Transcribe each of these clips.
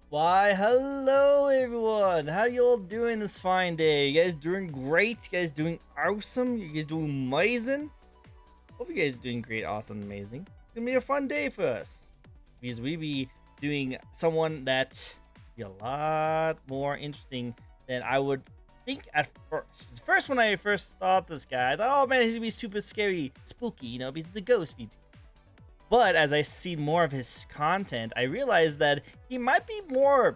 Why, hello everyone! How you all doing this fine day? You guys doing great? You guys doing awesome? You guys doing amazing? Hope you guys are doing great, awesome, amazing. It's gonna be a fun day for us. Because we be doing someone that's be a lot more interesting than I would think at first. First, when I first thought this guy, I thought, oh man, he's gonna be super scary, spooky, you know, because he's a ghost VTuber. But as I see more of his content, I realize that he might be more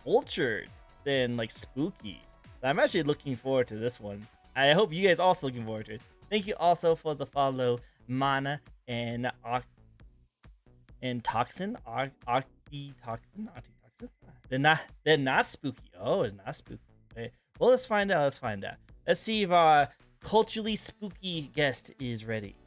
cultured than like spooky. So I'm actually looking forward to this one. I hope you guys also looking forward to it. Thank you also for the follow, Mana and Toxin, Octitoxin. They're not spooky. Oh, it's not spooky. Okay. Well, let's find out. Let's see if our culturally spooky guest is ready.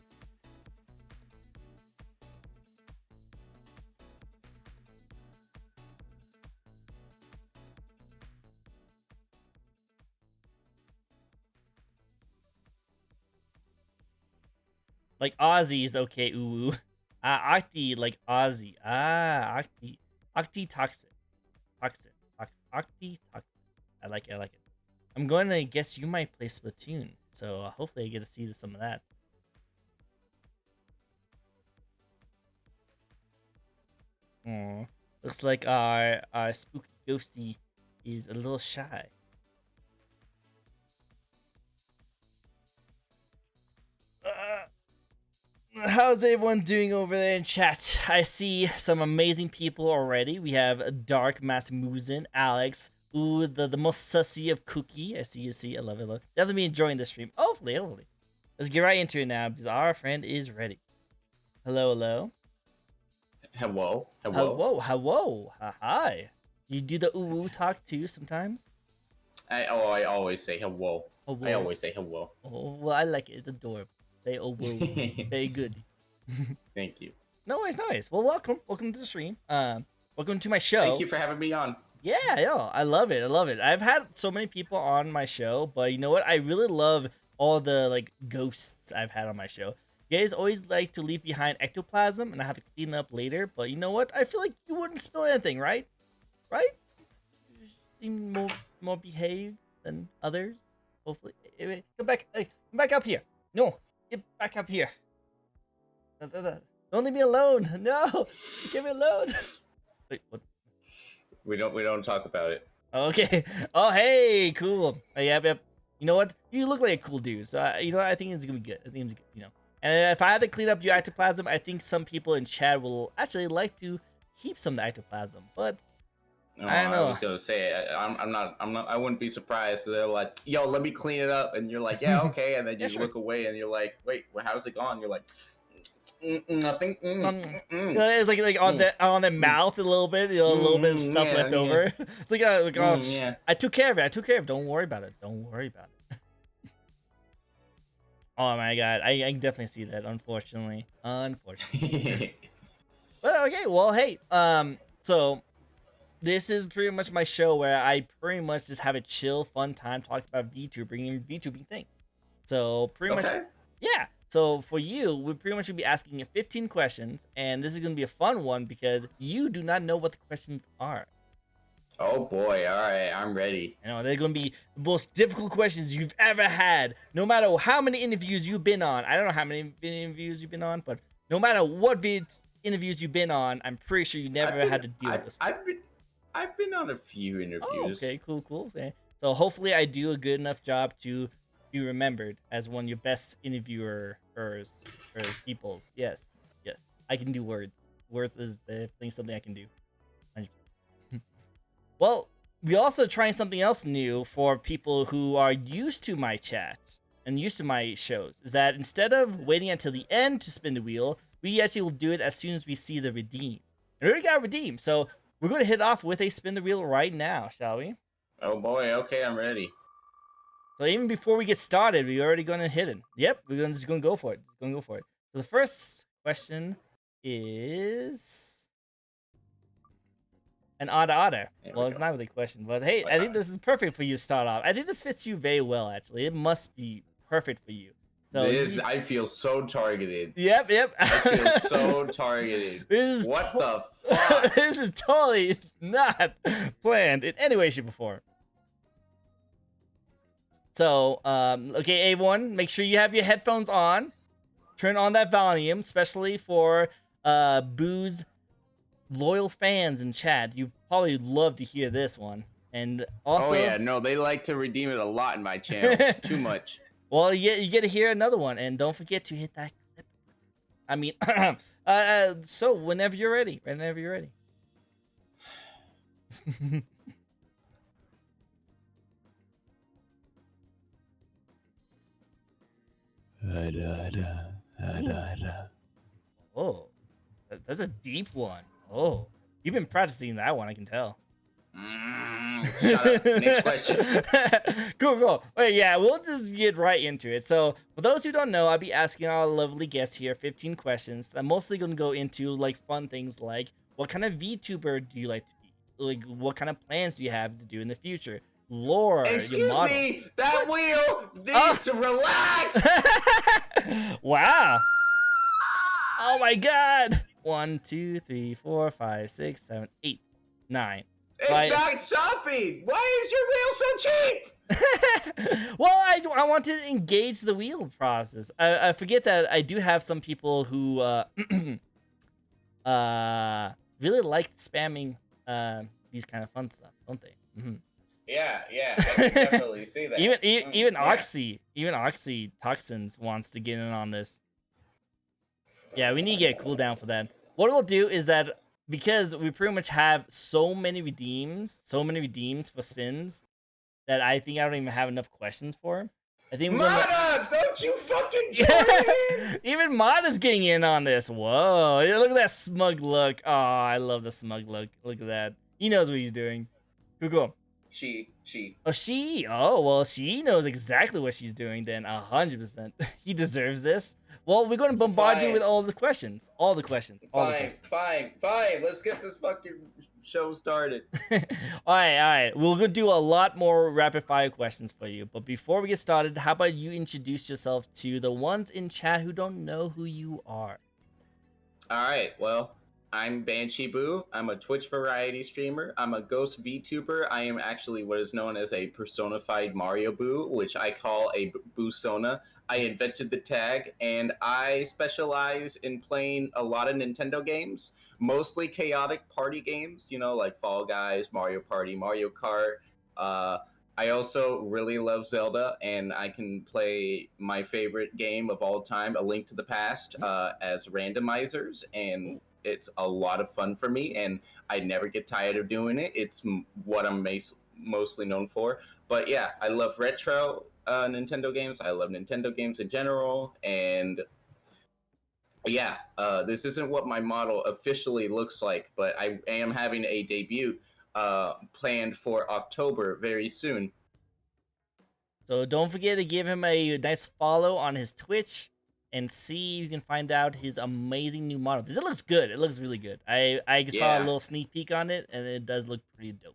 Like Ozzy is okay, ooh. Octi, like Ozzy. Octi toxic. Octi toxic. I like it. I'm going to guess you might play Splatoon. So hopefully I get to see some of that. Aww. Looks like our spooky ghosty is a little shy. How's everyone doing over there in chat? I see some amazing people already. We have Dark Masmuzen, Alex, ooh, the most sussy of Cookie. I see. I love it. Definitely enjoying this stream. Hopefully. Let's get right into it now because our friend is ready. Hello. Hi. You do the ooh talk too sometimes? I always say hello. I always say hello. Oh, well, I like it. It's adorable. Say oh whoa. Very good. Thank you. No worries. Well, welcome to the stream. Welcome to my show. Thank you for having me on. Yeah, I love it. I've had so many people on my show, but you know what? I really love all the like ghosts I've had on my show. You guys always like to leave behind ectoplasm, and I have to clean it up later. But you know what? I feel like you wouldn't spill anything, right? Right? You seem more behaved than others. Hopefully, wait, come back up here. No, get back up here. Don't leave me alone. No, get me alone. Wait, what? We don't talk about it. Okay. Oh, hey, cool. Yep. You know what? You look like a cool dude. So you know what? I think it's gonna be good. You know. And if I had to clean up your ectoplasm, I think some people in chat will actually like to keep some of the ectoplasm. But No, I don't know. I was gonna say I'm not. I wouldn't be surprised if they're like, "Yo, let me clean it up," and you're like, "Yeah, okay," and then you sure. look away and you're like, "Wait, well, how's it gone?" You're like, "Nothing." It's like on their mouth a little bit, a little bit of stuff left over. It's like, yeah. I took care of it. Don't worry about it. Oh my god, I can definitely see that. Unfortunately. But okay, well, hey, so this is pretty much my show where I pretty much just have a chill, fun time talking about VTubing and VTubing things. So pretty much, yeah. So for you, we pretty much should be asking you 15 questions, and this is gonna be a fun one because you do not know what the questions are. Oh boy! All right, I'm ready. You know, they're gonna be the most difficult questions you've ever had, no matter how many interviews you've been on. I don't know how many interviews you've been on, but no matter what interviews you've been on, I'm pretty sure you never had to deal with this. I've been on a few interviews. Oh, okay, cool. Okay. So hopefully I do a good enough job to be remembered as one of your best interviewers or peoples. Yes. I can do words. Words is definitely something I can do. 100%. Well, we also trying something else new for people who are used to my chat and used to my shows. Is that instead of waiting until the end to spin the wheel, we actually will do it as soon as we see the redeem. And we already got redeemed, so we're going to hit off with a spin the wheel right now, shall we? Oh boy, okay, I'm ready. So even before we get started, we're already going to hit it. Yep, we're just going to go for it. So the first question is an otter. Well, it's not really a question, but hey, I think this is perfect for you to start off. I think this fits you very well, actually. It must be perfect for you. So I feel so targeted. Yep. I feel so targeted. This is what the fuck? This is totally not planned in any way, shape, or form. So, okay, everyone, make sure you have your headphones on. Turn on that volume, especially for Boo's loyal fans in chat. You probably love to hear this one. And also, oh yeah, no, they like to redeem it a lot in my channel. Too much. Well, you get to hear another one, and don't forget to hit that clip. I mean, so whenever you're ready, Oh, that's a deep one. Oh, you've been practicing that one, I can tell. Shut up. Next question. Cool. Wait, yeah, we'll just get right into it. So, for those who don't know, I'll be asking our lovely guests here 15 questions. I'm mostly going to go into like fun things like what kind of VTuber do you like to be? Like, what kind of plans do you have to do in the future? Lore. Excuse me, that wheel needs to relax. Wow. Oh my God. 1, 2, 3, 4, 5, 6, 7, 8, 9. It's not stopping. Why is your wheel so cheap? Well, I want to engage the wheel process. I forget that I do have some people who really like spamming these kind of fun stuff, don't they? Mm-hmm. Yeah, I can definitely see that. Even Oxy Toxins wants to get in on this. Yeah, we need to get a cooldown for that. What we'll do is that because we pretty much have so many redeems for spins that I think I don't even have enough questions for him. I think Mada, don't you fucking join in? Even Mada's getting in on this. Whoa, look at that smug look. Oh, I love the smug look. Look at that. He knows what he's doing. Cool. She. Oh, she? Oh, well, she knows exactly what she's doing then. 100%. He deserves this. Well, we're going to bombard you with all the questions. Fine. Let's get this fucking show started. All right. We're going to do a lot more rapid fire questions for you. But before we get started, how about you introduce yourself to the ones in chat who don't know who you are? All right. Well, I'm BansheeBOOVT. I'm a Twitch variety streamer. I'm a ghost VTuber. I am actually what is known as a personified Mario Boo, which I call a Boosona. I invented the tag, and I specialize in playing a lot of Nintendo games, mostly chaotic party games, like Fall Guys, Mario Party, Mario Kart. I also really love Zelda, and I can play my favorite game of all time, A Link to the Past, as randomizers, and it's a lot of fun for me, and I never get tired of doing it. It's what I'm mostly known for. But yeah, I love retro Nintendo games. I love Nintendo games in general, and yeah, this isn't what my model officially looks like, but I am having a debut planned for October very soon. So don't forget to give him a nice follow on his Twitch and see if you can find out his amazing new model. Because it looks good. It looks really good. I saw a little sneak peek on it, and it does look pretty dope.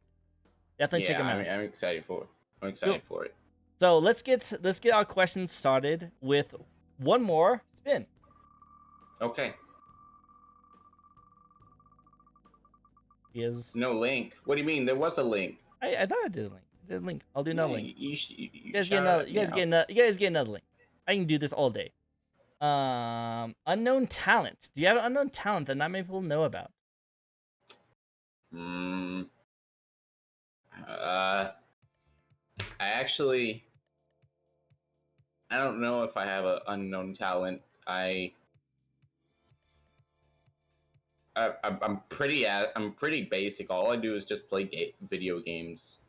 Definitely check him out. I'm excited for it. I'm excited for it. So let's get our questions started with one more spin. Okay. Is no link. What do you mean? There was a link. I thought I did a link. I'll do another link. You guys get another link. I can do this all day. Unknown talent. Do you have an unknown talent that not many people know about? I don't know if I have an unknown talent. I'm pretty basic. All I do is just play video games.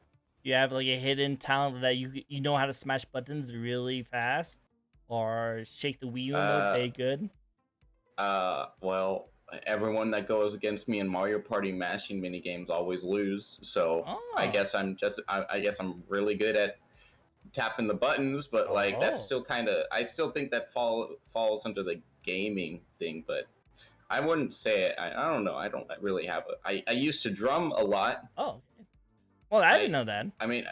You have like a hidden talent that you know how to smash buttons really fast, or shake the Wii remote very good. Well, everyone that goes against me in Mario Party mashing minigames always lose. So I guess I'm really good at tapping the buttons, but like that's still I still think that falls under the gaming thing, but I wouldn't say it. I don't know. I don't really have I used to drum a lot. Oh, well, I didn't know that. I mean,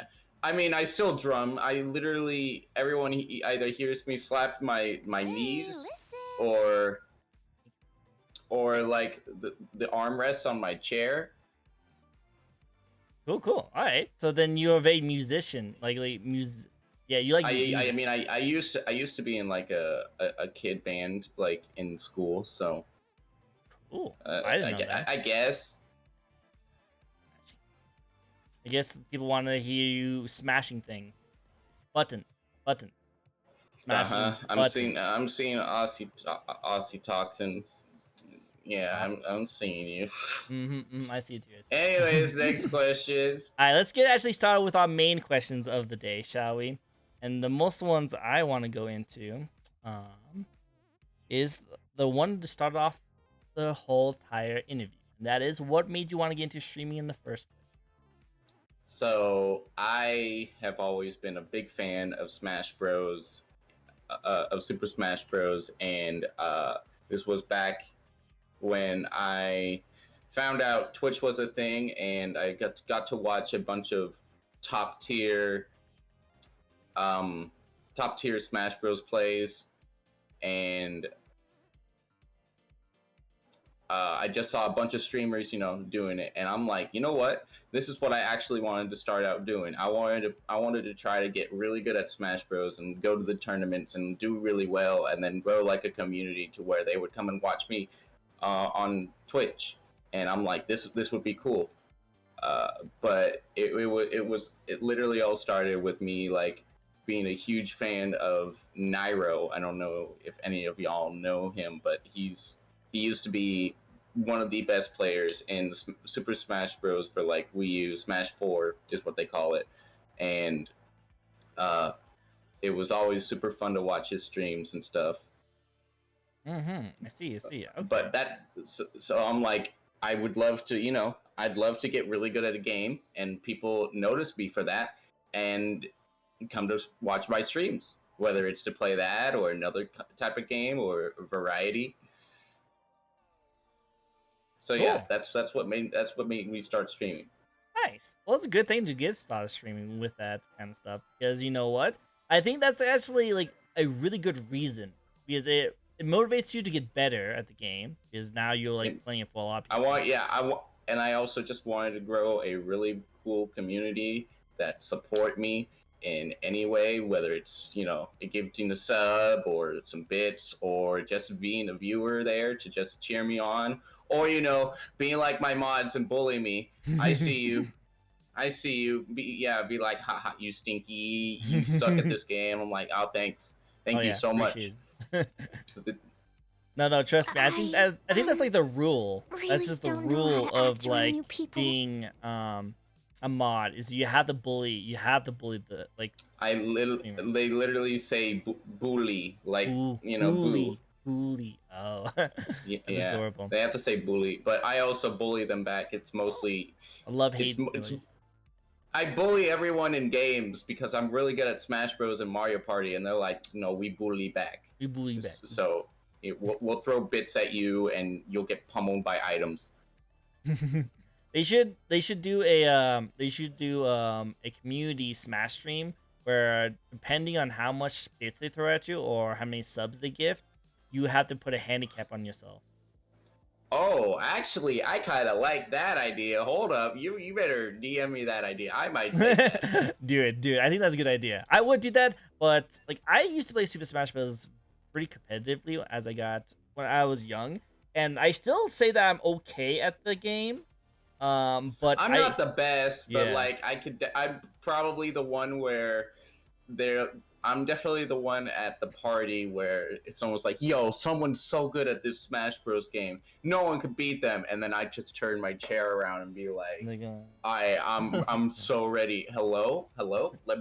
I mean, I still drum. I literally everyone either hears me slap my knees, or like the armrest on my chair. Cool. All right. So then you're a very musician, Yeah, you like I music. mean, I used to be in like a kid band like in school, so Cool. I didn't know that. I guess. I guess people want to hear you smashing things. Buttons. Buttons. Smashing buttons. I'm seeing Aussie toxins. Yeah, Awesome. I'm seeing you. I see it too. Anyways, next question. All right, let's get actually started with our main questions of the day, shall we? And the most ones I want to go into is the one to start off the whole entire interview. And that is, what made you want to get into streaming in the first place? So I have always been a big fan of Smash Bros, of Super Smash Bros, and this was back when I found out Twitch was a thing, and I got to watch a bunch of top tier Smash Bros plays, and I just saw a bunch of streamers, doing it, and I'm like, you know what? This is what I actually wanted to start out doing. I wanted to try to get really good at Smash Bros. And go to the tournaments and do really well, and then grow like a community to where they would come and watch me on Twitch. And I'm like, this would be cool. But it literally all started with me like being a huge fan of Nairo. I don't know if any of y'all know him, but he used to be one of the best players in Super Smash Bros. For like Wii U. Smash 4 is what they call it, and it was always super fun to watch his streams and stuff. I see. Okay. But so I'm like, I would love to, I'd love to get really good at a game, and people notice me for that, and come to watch my streams, whether it's to play that or another type of game or variety. So Cool. yeah, that's what made me start streaming. Nice. Well, it's a good thing to get started streaming with that kind of stuff, because you know what? I think that's actually like a really good reason, because it motivates you to get better at the game, because now you're like playing it for a lot of people. And I also just wanted to grow a really cool community that support me in any way, whether it's giving a sub or some bits, or just being a viewer there to just cheer me on, or being like my mods and bully me. I see you. Be like, haha, you stinky, you suck at this game. I'm like, oh, thanks, thank you so much. No, trust me. I think that's like the rule. Really, that's just the rule of like being a mod, is you have to bully. You have to bully the like. They literally say bully, like bully. Bully. Oh, that's adorable. They have to say bully, but I also bully them back. It's mostly I love hate. I bully everyone in games because I'm really good at Smash Bros. And Mario Party, and they're like, no, we bully back. We bully back. So we'll throw bits at you, and you'll get pummeled by items. They should do a community Smash stream where, depending on how much bits they throw at you or how many subs they gift, you have to put a handicap on yourself. Oh, actually, I kind of like that idea. Hold up, you better DM me that idea. I might take that. do it. I think that's a good idea. I would do that, but like I used to play Super Smash Bros. Pretty competitively when I was young, and I still say that I'm okay at the game. But I'm not the best, but like I'm probably the one where I'm definitely the one at the party where someone's like, yo, someone's so good at this Smash Bros. Game, no one could beat them, and then I just turn my chair around and be like, I'm so ready. Hello, let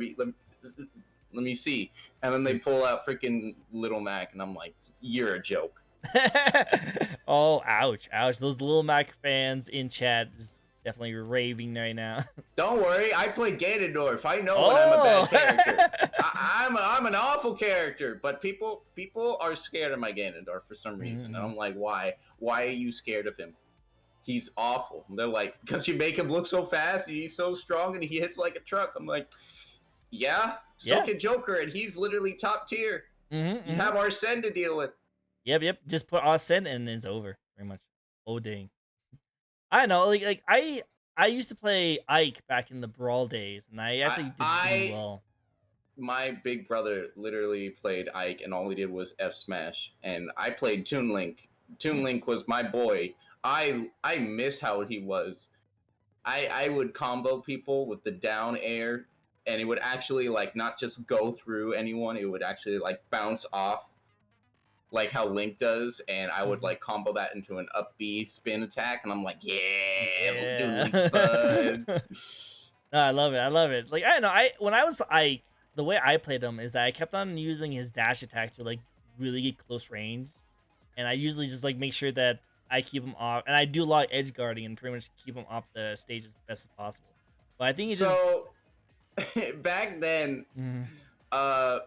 me see. And then they pull out freaking Little Mac, and I'm like, you're a joke. Oh, ouch. Those Little Mac fans in chat is definitely raving right now. Don't worry, I play Ganondorf. I know when I'm a bad character. I'm an awful character, but people are scared of my Ganondorf for some reason. And I'm like, why? Why are you scared of him? He's awful. And they're like, because you make him look so fast, and he's so strong, and he hits like a truck. I'm like, Yeah, so Yeah. can Joker, and he's literally top tier. You have Arsene to deal with. Yep. Just put Arsene and it's over. Pretty much. Oh dang. I know. Like I used to play Ike back in the Brawl days, and I actually did really well. My big brother literally played Ike, and all he did was F Smash, and I played Toon Link. Toon Link was my boy. I miss how he was. I would combo people with the down air, and it would actually like not just go through anyone. It would actually like bounce off, like how Link does, and I would like combo that into an up B spin attack, and I'm like, yeah. Toon Link's fun. No, I love it. I love it. Like I don't know. When I was Ike, the way I played him is that I kept on using his dash attack to like really get close range, and I usually just like make sure that I keep him off, and I do a lot of edge guarding and pretty much keep him off the stage as best as possible. But I think it just So back then, uh,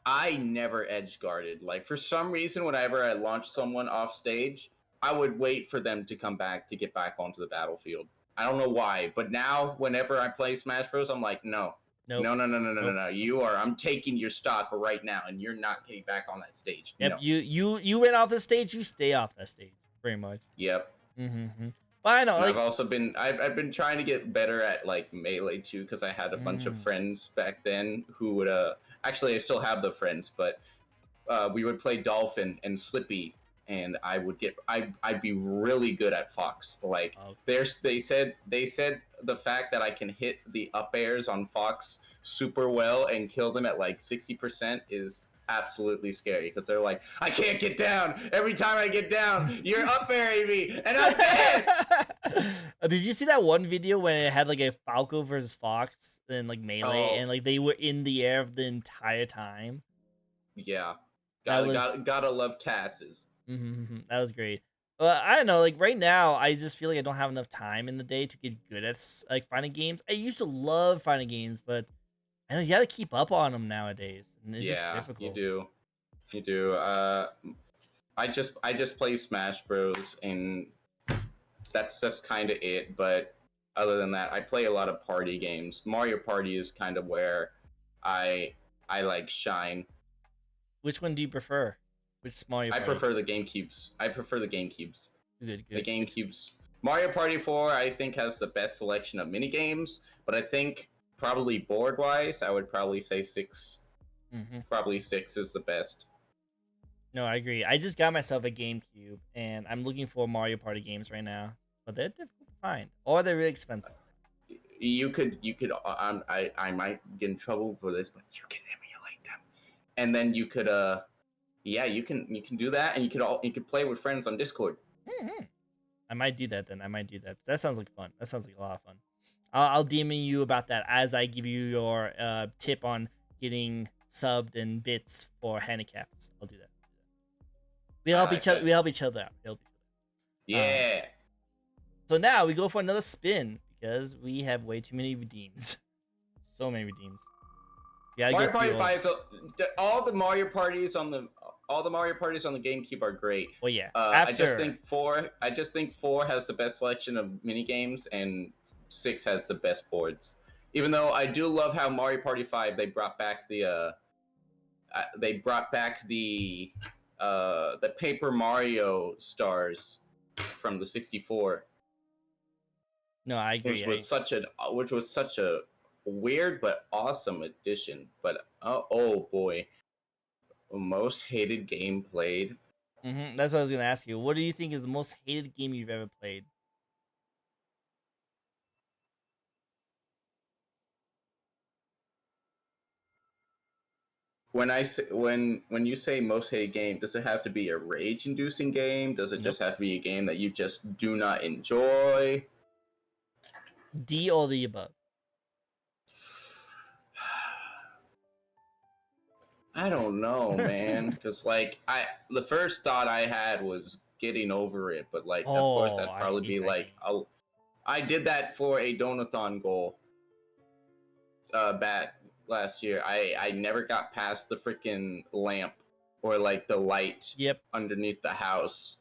I never edge guarded. Like for some reason, whenever I launched someone off stage, I would wait for them to come back to get back onto the battlefield. I don't know why, but now whenever I play Smash Bros, I'm like, no, nope. no. You are. I'm taking your stock right now, and you're not getting back on that stage. Yep. No. You went off the stage. You stay off that stage. Pretty much. Yep. But I know, And like I've been trying to get better at like melee too, because I had a bunch of friends back then who would actually I still have the friends, but we would play Dolphin and Slippy, and I'd be really good at Fox. Like they said the fact that I can hit the up airs on Fox super well and kill them at like 60% is absolutely scary, because they're like, I can't get down. Every time I get down, you're up airing me, and I'm dead. Did you see that one video when it had like a Falco versus Fox and like melee, and like they were in the air the entire time? Yeah, That was gotta love Tasses. That was great. But I don't know, like right now, I just feel like I don't have enough time in the day to get good at like finding games. I used to love finding games, but I know you got to keep up on them nowadays, and it's just difficult. You do. I just play Smash Bros, and that's kind of it. But other than that, I play a lot of party games. Mario Party is kind of where I like shine. Which one do you prefer? Which Mario Party? I prefer the GameCubes. Good. The GameCubes. Mario Party 4, I think, has the best selection of mini games, but I think probably board wise, I would probably say 6. Probably 6 is the best. No, I agree. I just got myself a GameCube, and I'm looking for Mario Party games right now, but they're difficult to find, or they're really expensive. You could. I might get in trouble for this, but you can emulate them, and then you could. Yeah, you can do that, and you could play with friends on Discord. I might do that then. That sounds like fun. That sounds like a lot of fun. I'll DM you about that as I give you your tip on getting subbed and bits for handicaps. I'll do that. We help each other. We help each other out. Yeah. So now we go for another spin because we have way too many redeems. So many redeems. Mario Party 5. So all the Mario parties on the GameCube are great. Well, yeah. I just think 4 has the best selection of mini games, and 6 has the best boards. Even though I do love how Mario Party 5 they brought back the Paper Mario stars from the 64. No, I agree. Which was such a weird but awesome addition. But oh boy, most hated game played. That's what I was gonna ask you. What do you think is the most hated game you've ever played? When you say most hated game, does it have to be a rage-inducing game? Does it just have to be a game that you just do not enjoy? D or the above? I don't know, man. Because like the first thought I had was getting over it, but like of course that'd probably be like I did that for a donathon goal. Back last year, I never got past the freaking lamp or like the light underneath the house.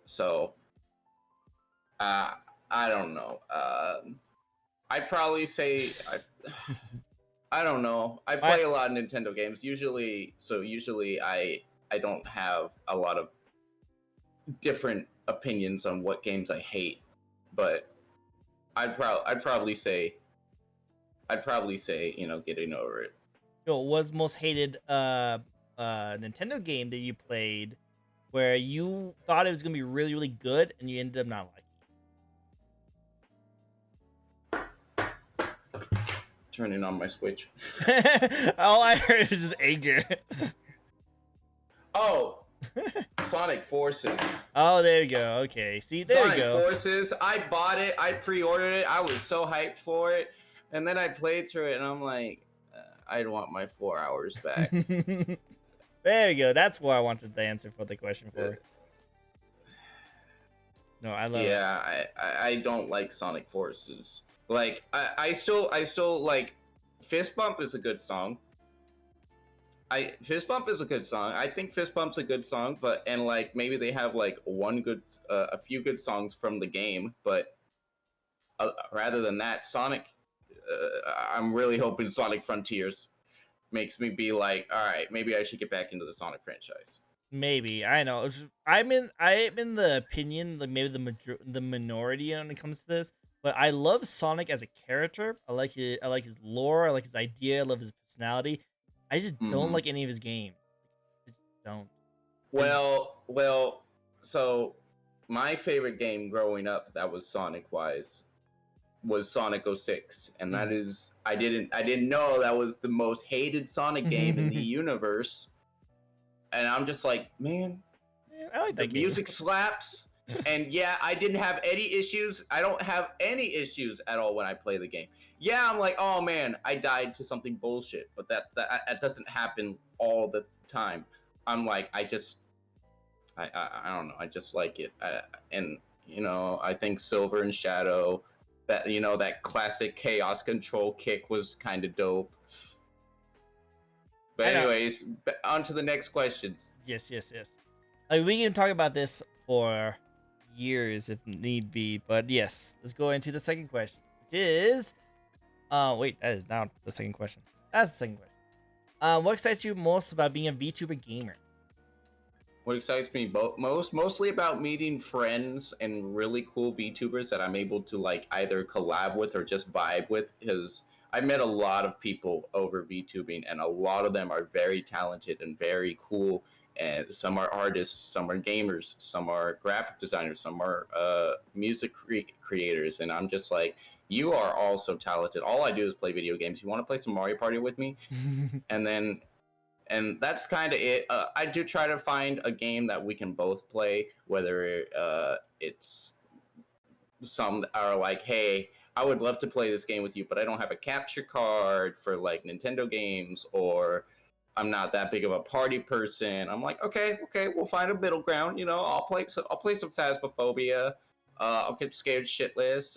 So I don't know. I'd probably say I don't know. I I play a lot of Nintendo games. Usually I don't have a lot of different opinions on what games I hate, but I'd probably say, getting over it. what was most hated Nintendo game that you played where you thought it was gonna be really really good and you ended up not Turning on my Switch. liking? All I heard is just anger. Oh, Sonic Forces. Oh, there you go. Okay, see, there you Sonic go. Forces. I bought it. I pre-ordered it. I was so hyped for it, and then I played through it, and I'm like, I want my 4 hours back. There you go. That's what I wanted the answer for the question for. No, I love it. Yeah, I don't like Sonic Forces. Like I still like Fist Bump is a good song. Fist Bump is a good song. I think Fist Bump's a good song, but and like maybe they have like a few good songs from the game, but rather than that, Sonic, I'm really hoping Sonic Frontiers makes me be like, all right, maybe I should get back into the Sonic franchise. Maybe I know. I'm in the opinion like maybe the minority when it comes to this, but I love Sonic as a character. I like it. I like his lore. I like his idea. I love his personality. I just don't Mm-hmm. like any of his games. I just don't. Well, so my favorite game growing up that was Sonic wise was Sonic 06, and that is I didn't know that was the most hated Sonic game in the universe. And I'm just like, man, Yeah, I like the that game. music slaps. And yeah, I didn't have any issues. I don't have any issues at all when I play the game. Yeah, I'm like, oh man, I died to something bullshit, but that doesn't happen all the time. I'm like, I don't know. I just like it, and I think Silver and Shadow, that classic chaos control kick was kind of dope. But I know. anyways, on to the next questions. Yes. Like we can talk about this for years if need be, but yes, let's go into the second question, which is, wait, that is not the second question. That's the second question. What excites you most about being a VTuber gamer? What excites me mostly about meeting friends and really cool VTubers that I'm able to like either collab with or just vibe with, because I met a lot of people over VTubing, and a lot of them are very talented and very cool. And some are artists, some are gamers, some are graphic designers, some are music creators. And I'm just like, you are all so talented. All I do is play video games. You want to play some Mario Party with me? And that's kind of it. I do try to find a game that we can both play, whether it's some are like, hey, I would love to play this game with you, but I don't have a capture card for like Nintendo games, or I'm not that big of a party person. I'm like, okay, we'll find a middle ground. I'll play some Phasmophobia. I'll get scared shitless.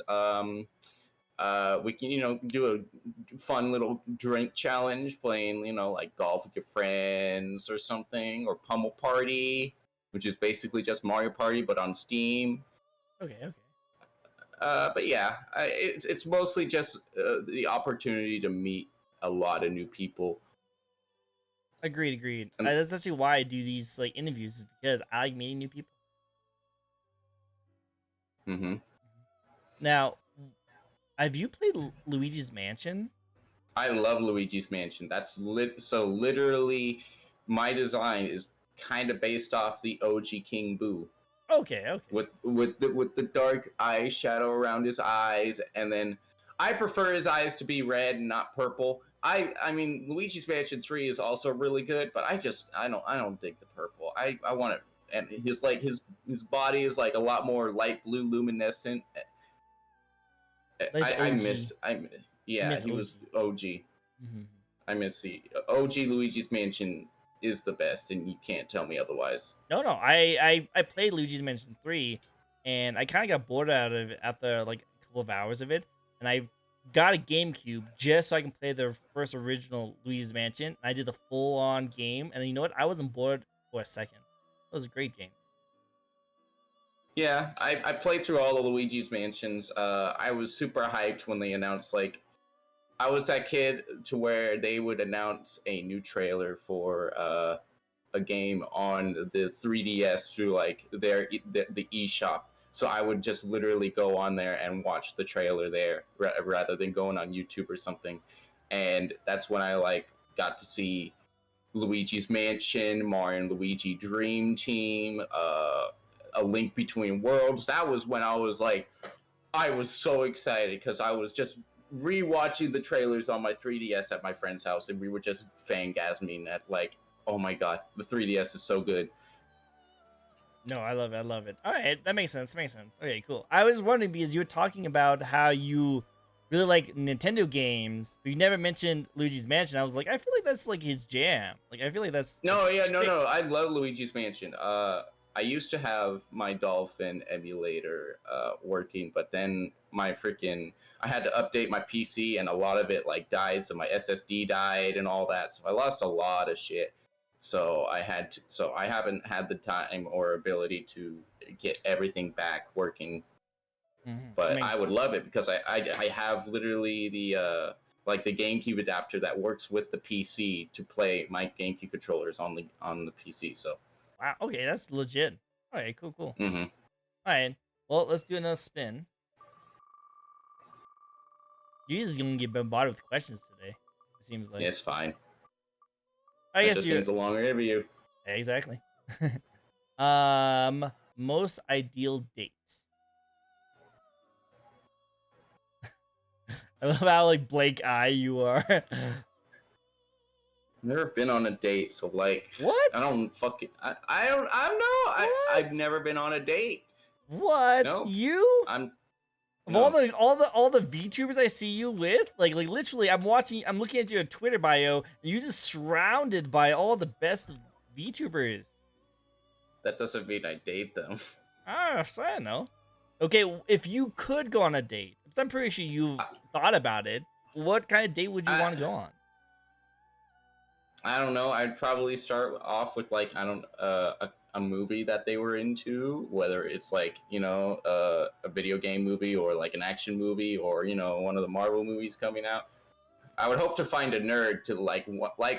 We can, do a fun little drink challenge, playing, like golf with your friends or something, or Pummel Party, which is basically just Mario Party but on Steam. Okay. But yeah, it's mostly just the opportunity to meet a lot of new people. Agreed. And, That's actually why I do these like interviews, is because I like meeting new people. mm-hmm. Now, have you played Luigi's Mansion? I love Luigi's Mansion. That's so literally my design is kind of based off the OG King Boo. Okay. With the dark eyeshadow around his eyes, and then I prefer his eyes to be red and not purple. I mean Luigi's Mansion 3 is also really good, but I don't dig the purple. I want it, and his body is like a lot more light blue luminescent. Like the I OG. miss yeah, he OG. was OG. Mm-hmm. I miss the OG Luigi's Mansion is the best, and you can't tell me otherwise. No. I played Luigi's Mansion 3, and I kind of got bored out of it after like a couple of hours of it, and I got a GameCube just so I can play the first original Luigi's Mansion. I did the full on game, and you know what? I wasn't bored for a second. It was a great game. Yeah, I played through all the Luigi's Mansions. I was super hyped when they announced like I was that kid to where they would announce a new trailer for a game on the 3DS through like the eShop. So I would just literally go on there and watch the trailer there rather than going on YouTube or something. And that's when I like got to see Luigi's Mansion, Mario and Luigi Dream Team, A Link Between Worlds. That was when I was so excited because I was just rewatching the trailers on my 3DS at my friend's house, and we were just fangasming at like, oh my god, the 3DS is so good. No, I love it. I love it. All right, that makes sense. Makes sense. Okay, cool. I was wondering because you were talking about how you really like Nintendo games, but you never mentioned Luigi's Mansion. I was like, I feel like that's like his jam. Like, I feel like that's like, No, yeah, no, straight. no, I love Luigi's Mansion. I used to have my Dolphin emulator working, but then I had to update my PC, and a lot of it like died, so my SSD died and all that. So I lost a lot of shit. So I haven't had the time or ability to get everything back working. That But I makes would love it because I have literally the like the GameCube adapter that works with the PC to play my GameCube controllers on the PC. So. wow. Okay, that's legit. All right, cool, cool. Mm-hmm. All right, well, let's do another spin. You just gonna get bombarded with questions today. It seems like. It's fine. I That guess just you're means a longer interview. exactly. Most ideal dates. I love how like blank eye you are. Never been on a date, so like I What? don't fucking I don't I've What? never been on a date. What? No, You? I'm Of all no. the VTubers I see you with, like literally, I'm looking at your Twitter bio, and you're just surrounded by all the best VTubers. That doesn't mean I date them. Ah, so I don't know. Okay, if you could go on a date, because I'm pretty sure you've I, thought about it, what kind of date would you I want to go on? I don't know. I'd probably start off with like I don't a movie that they were into, whether it's like a video game movie or like an action movie or one of the Marvel movies coming out. I would hope to find a nerd to like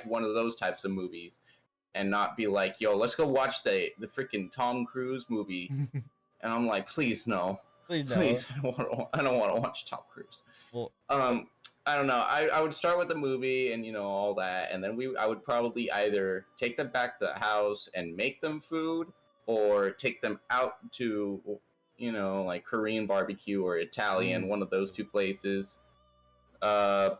one of those types of movies, and not be like, "Yo, let's go watch the freaking Tom Cruise movie." And I'm like, "Please no, Please no. please, I don't want to watch Tom Cruise." Well, Um, I don't know. I would start with the movie and all that, and then I would probably either take them back to the house and make them food, or take them out to like Korean barbecue or Italian, ooh. one of those two places. Uh,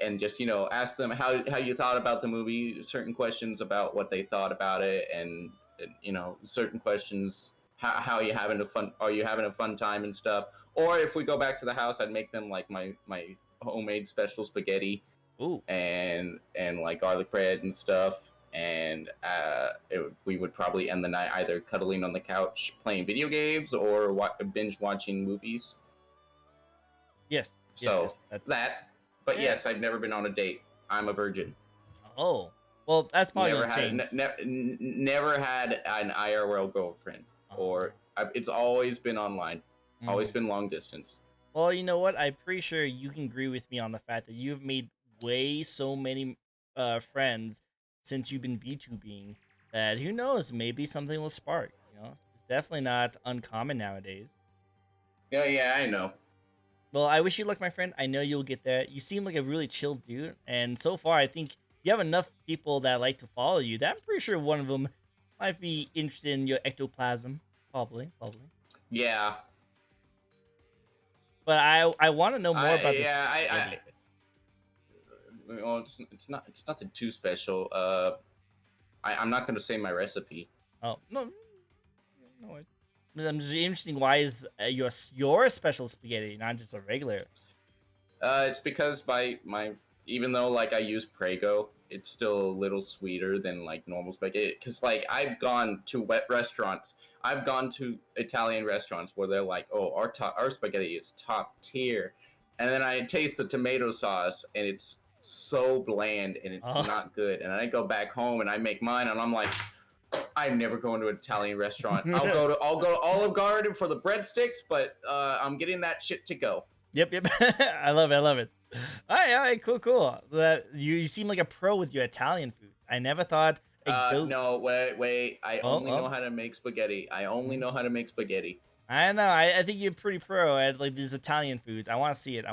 and just ask them how you thought about the movie, certain questions about what they thought about it, and certain questions how you having a fun are you having a fun time and stuff. Or if we go back to the house, I'd make them like my homemade special spaghetti Ooh. and like garlic bread and stuff. And we would probably end the night either cuddling on the couch playing video games or binge watching movies. Yes. Yes. So Yes. That's that. But yeah. yes, I've never been on a date. I'm a virgin. Oh. Well, that's probably Never gonna had change. never had an IRL girlfriend, Oh. it's always been online, always Mhm. been long distance. Well, you know what? I'm pretty sure you can agree with me on the fact that you've made way so many friends since you've been VTubing that who knows, maybe something will spark. It's definitely not uncommon nowadays. Yeah, yeah, I know. Well, I wish you luck, my friend. I know you'll get there. You seem like a really chill dude, and so far, I think you have enough people that like to follow you. That I'm pretty sure one of them might be interested in your ectoplasm. Probably, probably. Yeah, But I want to know more I about the yeah spaghetti. well, it's nothing too special. I'm not gonna say my recipe. Oh no, no. I'm just interesting. Why is your special spaghetti, not just a regular? It's because my even though like I use Prego, it's still a little sweeter than like normal spaghetti. Because like I've gone to wet restaurants, I've gone to Italian restaurants where they're like, "Oh, our spaghetti is top tier," and then I taste the tomato sauce and it's so bland and it's Oh, not good. And I go back home and I make mine and I'm like, I'm never going to an Italian restaurant. I'll go to Olive Garden for the breadsticks, but I'm getting that shit to go. Yep. I love it. I love it. All right. Cool. That you seem like a pro with your Italian foods. I never thought a goat. No, wait. I only know Oh. how to make spaghetti. I only know how to make spaghetti. I know. I think you're pretty pro at like these Italian foods. I want to see it.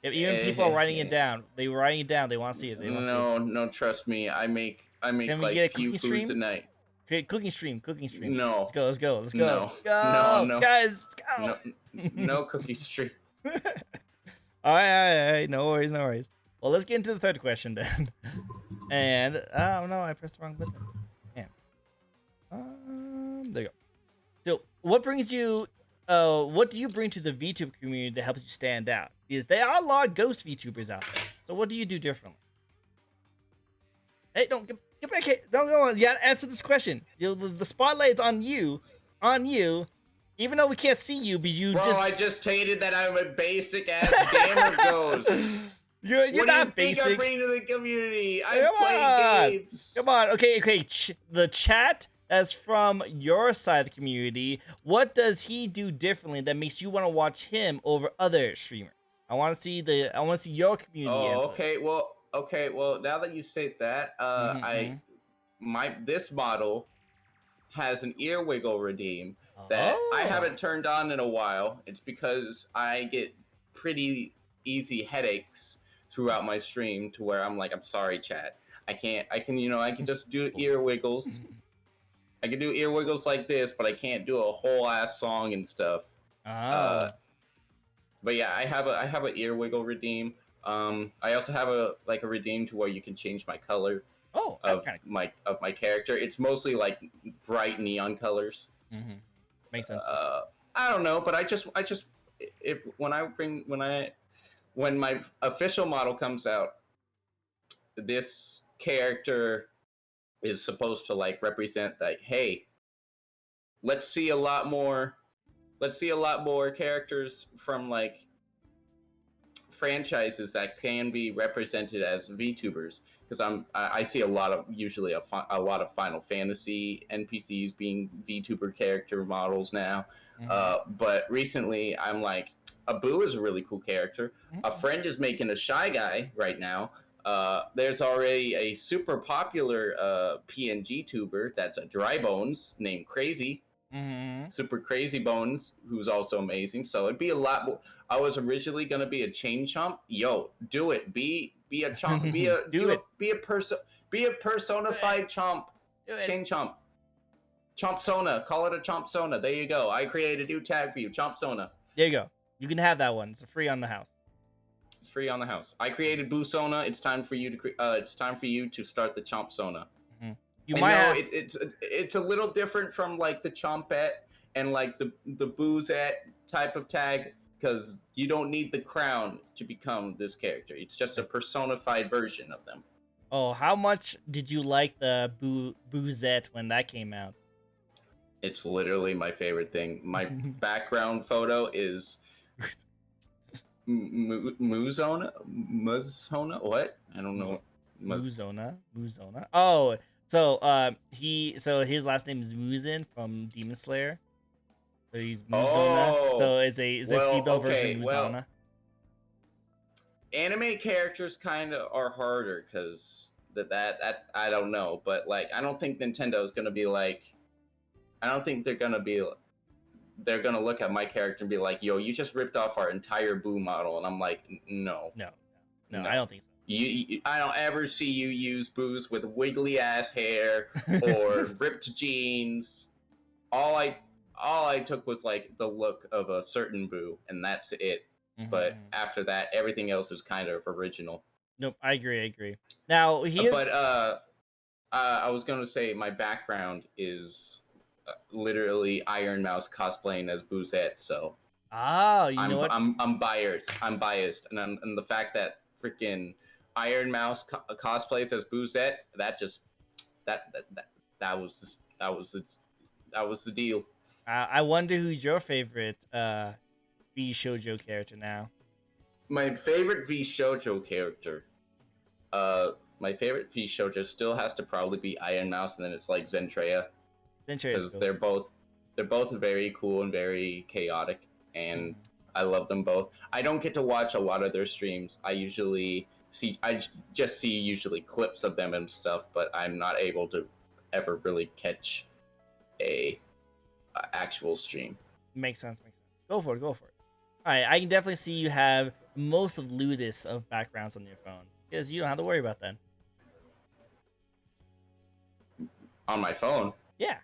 If even people are writing it down. They were writing it down. They want to see it. No, trust me. I make Can we like get a few cooking foods stream? a night. Okay, cooking stream. No. Let's go. No. Go, No. guys. Let's go. No cooking stream. All right. No worries. Well, let's get into the third question then. And oh no, I pressed the wrong button. Man. There you go. So, what brings you? What do you bring to the VTuber community that helps you stand out? Because there are a lot of ghost VTubers out there. So, what do you do differently? Hey, don't get back here. Don't go on. You gotta answer this question. The spotlight's on you. Even though we can't see you, but I just stated that I'm a basic ass gamer ghost. You're what not do you basic. think I bring to the community? I play games. Come on. Okay. The chat that's from your side of the community. What does he do differently that makes you want to watch him over other streamers? I want to see your community. Oh, okay. Well, now that you state that, this model has an ear wiggle redeem that I haven't turned on in a while. It's because I get pretty easy headaches throughout my stream to where I'm like, I'm sorry, chat. I can just do ear wiggles. I can do ear wiggles like this, but I can't do a whole ass song and stuff. But yeah, I have an ear wiggle redeem. I also have a redeem to where you can change my color. Oh, that's kind of my character. It's mostly like bright neon colors. Makes sense. I don't know, but when my official model comes out, this character is supposed to like represent like, hey, let's see a lot more characters from like franchises that can be represented as VTubers, because I see usually a lot of Final Fantasy NPCs being VTuber character models now. But recently I'm like, a Boo is a really cool character. A friend is making a Shy Guy right now. There's already a super popular PNG tuber that's a Dry Bones named Crazy. Super Crazy Bones, who's also amazing. So it'd be a lot more. I was originally gonna be a chain chomp. Yo, do it. Be a chomp. Be a personified chomp. Chain chomp. Chomp Sona. Call it a Chomp Sona. There you go. I created a new tag for you. Chomp Sona. There you go. You can have that one. It's free on the house. It's free on the house. I created Boo Sona. It's time for you to start the Chomp Sona. It's a little different from like the Chompette and like the Boozette type of tag, because you don't need the crown to become this character. It's just a personified version of them. Oh, how much did you like the Boozette when that came out? It's literally my favorite thing. My background photo is Muzona? What? I don't know. Muzona. Oh, so his last name is Muzin from Demon Slayer. So he's Muzona. So it's a female version of Muzona. Anime characters kind of are harder because that I don't know, but like I don't think Nintendo is gonna be like. I don't think they're gonna look at my character and be like, "Yo, you just ripped off our entire Boo model," and I'm like, "No, I don't think so." I don't ever see you use Boos with wiggly ass hair or ripped jeans. All I took was like the look of a certain Boo, and that's it. But after that, everything else is kind of original. Nope, I agree. Now I was gonna say my background is literally Iron Mouse cosplaying as Boozette, so you know what? I'm biased, and the fact that freaking Iron Mouse cosplays as Boozette, that was the deal. I wonder who's your favorite V Shoujo character now. My favorite V Shoujo character, my favorite Shojo still has to probably be Iron Mouse, and then it's like Zentreya, because Cool. they're both very cool and very chaotic, and I love them both. I don't get to watch a lot of their streams. I just see usually clips of them and stuff, but I'm not able to ever really catch a actual stream. Makes sense. Go for it. All right, I can definitely see you have most of Ludus of backgrounds on your phone because you don't have to worry about that. On my phone, Yeah.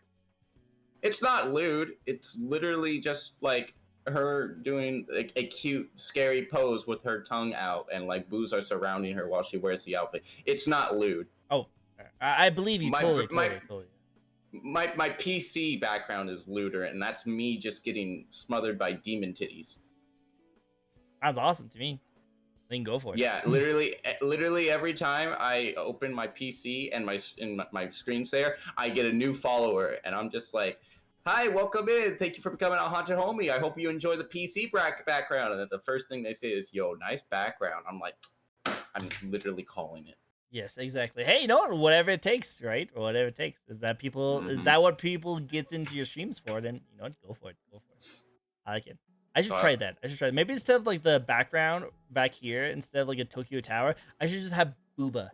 it's not lewd. It's literally just like her doing like a cute, scary pose with her tongue out, and like boos are surrounding her while she wears the outfit. It's not lewd. Oh, I believe you. My Totally. my PC background is lewder, and that's me just getting smothered by demon titties. Sounds awesome to me. Then go for it. Yeah, literally every time I open my PC and my screensaver, I get a new follower, and I'm just like, "Hi, welcome in. Thank you for becoming a haunted homie. I hope you enjoy the PC background." And then the first thing they say is, "Yo, nice background." I'm like, I'm literally calling it. Yes, exactly. Hey, whatever it takes, right? Or whatever it takes. Is that what people gets into your streams for? Then go for it. I like it. I should try that. Maybe instead of like the background back here, instead of like a Tokyo Tower, I should just have Booba,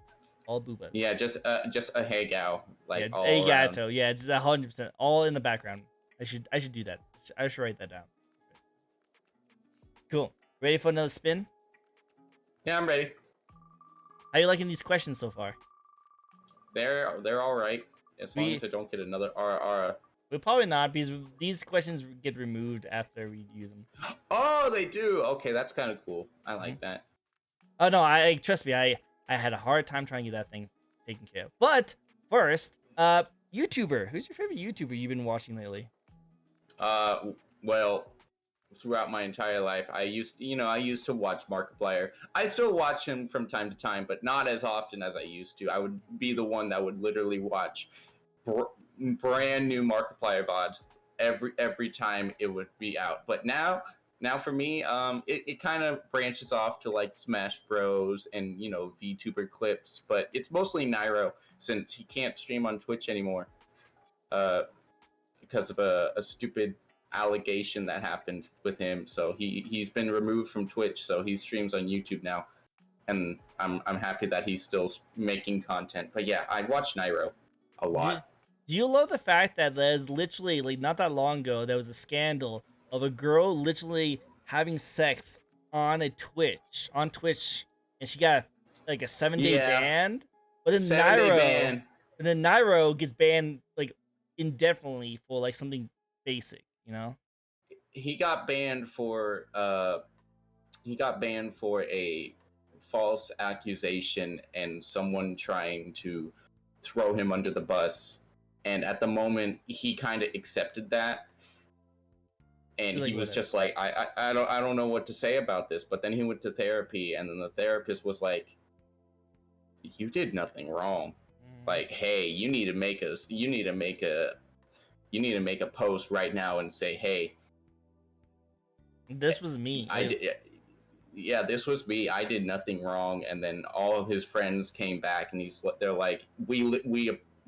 all Booba. Yeah, just a hey gal, like yeah, all Arigato. around. Yeah, it's 100% all in the background. I should do that. I should write that down. Cool. Ready for another spin? Yeah, I'm ready. How you liking these questions so far? They're all right, as long as I don't get another RR. We'll probably not, because these questions get removed after we use them. Oh, they do. Okay, that's kind of cool. I like that. Oh no, I trust me. I had a hard time trying to get that thing taken care of. But first, YouTuber. Who's your favorite YouTuber you've been watching lately? Well, throughout my entire life, I used to watch Markiplier. I still watch him from time to time, but not as often as I used to. I would be the one that would literally watch brand new Markiplier VODs every time it would be out. But now for me, it kind of branches off to like Smash Bros and VTuber clips, but it's mostly Nairo, since he can't stream on Twitch anymore because of a stupid allegation that happened with him. So he's been removed from Twitch, so he streams on YouTube now, and I'm happy that he's still making content. But yeah, I watch Nairo a lot. Do you love the fact that there's literally, like, not that long ago, there was a scandal of a girl literally having sex on Twitch, and she got like a 7-day ban? But then 7-day ban. And then Nairo gets banned like indefinitely for like something basic, He got banned for a false accusation and someone trying to throw him under the bus. And at the moment, he kind of accepted that, and he was just like, I don't know what to say about this. But then he went to therapy, and then the therapist was like, "You did nothing wrong. Like, hey, you need to make a post right now and say, hey, this was me. This was me. I did nothing wrong." And then all of his friends came back, and they're like,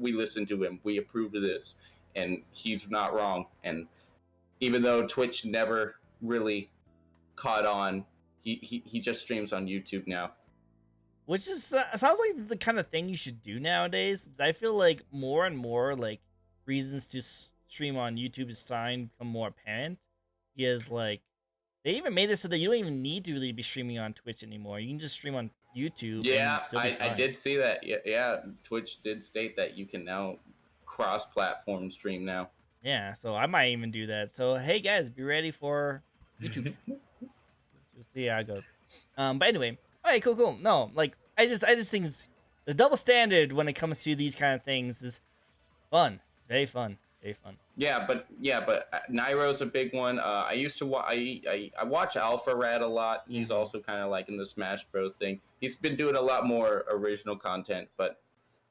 we listened to him. We approve of this, and he's not wrong. And even though Twitch never really caught on, he just streams on YouTube now. Which is sounds like the kind of thing you should do nowadays. I feel like more and more like reasons to stream on YouTube is starting to become more apparent. Because like they even made it so that you don't even need to really be streaming on Twitch anymore. You can just stream on YouTube. Yeah, I did see that. Yeah, Twitch did state that you can now cross-platform stream now. Yeah, so I might even do that. So hey guys, be ready for YouTube. We'll see how it goes. But anyway, all right, cool. No, like I just think the double standard when it comes to these kind of things is fun. It's very fun. Yeah, but Nairo's a big one. I used to I watch Alpha Rad a lot. He's also kind of like in the Smash Bros thing. He's been doing a lot more original content, but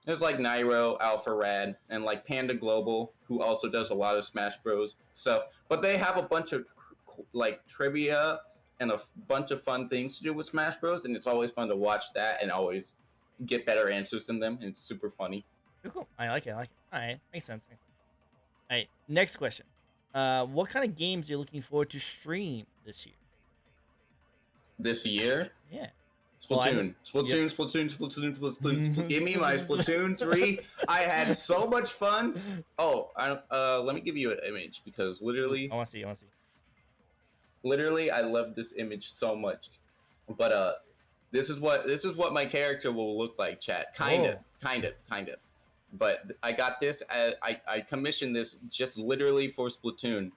there's like Nairo, Alpha Rad, and like Panda Global, who also does a lot of Smash Bros stuff. But they have a bunch of like trivia and a bunch of fun things to do with Smash Bros, and it's always fun to watch that and always get better answers than them, and it's super funny. Cool. I like it. All right, makes sense. All right, next question. What kind of games are you looking forward to stream this year? This year? Yeah. Splatoon. Splatoon. Give me my Splatoon 3. I had so much fun. Oh, let me give you an image because literally, I want to see. literally, I love this image so much. But this is what my character will look like, chat. Kind of. But I got this. I commissioned this just literally for Splatoon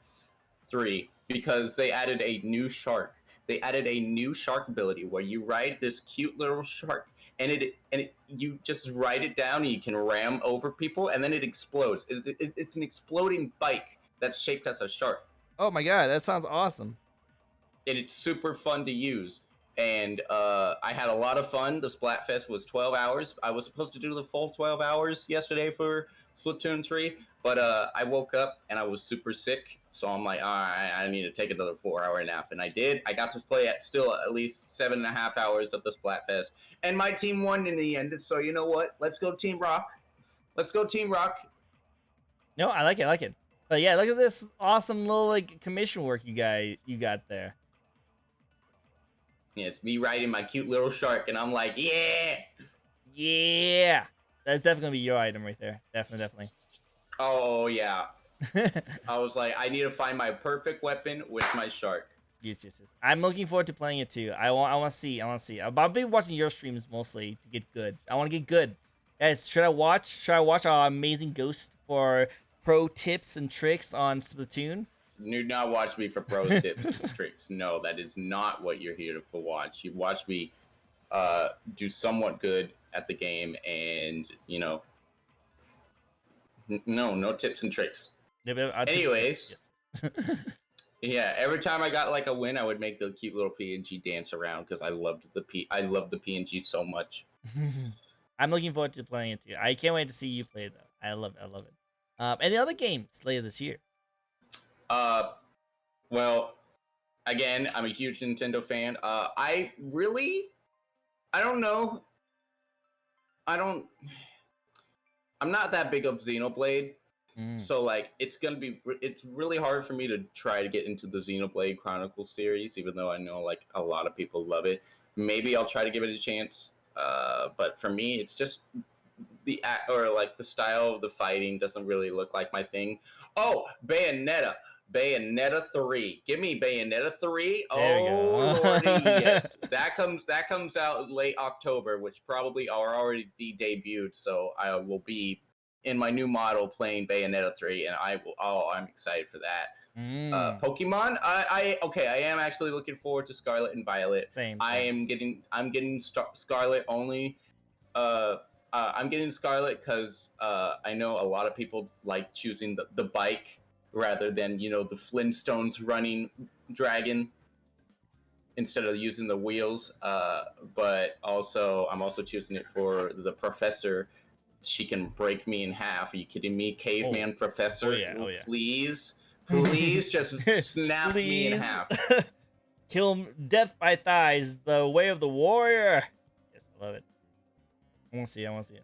3 because they added a new shark. They added a new shark ability where you ride this cute little shark, and you just ride it down, and you can ram over people, and then it explodes. It's an exploding bike that's shaped as a shark. Oh my god, that sounds awesome. And it's super fun to use. And I had a lot of fun. The Splatfest was 12 hours. I was supposed to do the full 12 hours yesterday for Splatoon 3, but I woke up and I was super sick. So I'm like, all right, I need to take another 4-hour nap. And I did. I got to play at least 7.5 hours of the Splatfest. And my team won in the end. So you know what? Let's go Team Rock. Let's go Team Rock. No, I like it. But yeah, look at this awesome little like commission work you got there. Yeah, it's me riding my cute little shark, and I'm like, yeah. That's definitely gonna be your item right there. Definitely. Oh yeah. I was like, I need to find my perfect weapon with my shark. Yes. I'm looking forward to playing it too. I want to see. I'll be watching your streams mostly to get good. I want to get good. Guys, should I watch our amazing Ghost for pro tips and tricks on Splatoon? Do not watch me for pro tips and tricks. No, that is not what you're here to watch. You watch me do somewhat good at the game, and no tips and tricks. Yeah, anyways, yeah, every time I got like a win, I would make the cute little PNG dance around because I loved the PNG so much. I'm looking forward to playing it too. I can't wait to see you play though. I love it. Any other games later this year? Well, again, I'm a huge Nintendo fan. I don't know. I'm not that big of Xenoblade. So like it's really hard for me to try to get into the Xenoblade Chronicles series, even though I know like a lot of people love it. Maybe I'll try to give it a chance. But for me, it's just the style of the fighting doesn't really look like my thing. Oh, Bayonetta 3. Give me Bayonetta 3. Oh lordy, yes. That comes out late October, which probably are already debuted, so I will be in my new model playing Bayonetta 3, and I'm excited for that. Pokemon, I am actually looking forward to Scarlet and Violet. Same. I'm getting Scarlet only. I'm getting Scarlet because I know a lot of people like choosing the bike rather than the Flintstones running dragon instead of using the wheels. But also I'm also choosing it for the professor. She can break me in half. Are you kidding me? Caveman professor. Oh yeah. Please just snap me in half. Kill him, death by thighs, the way of the warrior. Yes, I love it. I want to see it.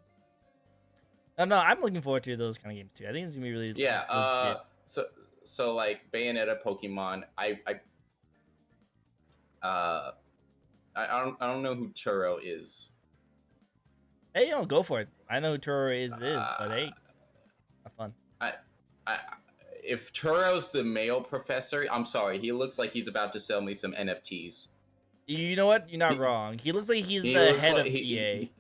No, I'm looking forward to those kind of games too. I think it's gonna be really legit. So like Bayonetta, Pokemon. I don't know who Turo is. Hey, go for it. I know who Turo is, but hey, have fun. If Turo's the male professor, I'm sorry. He looks like he's about to sell me some NFTs. You know what? You're not wrong. He looks like he's the head of EA.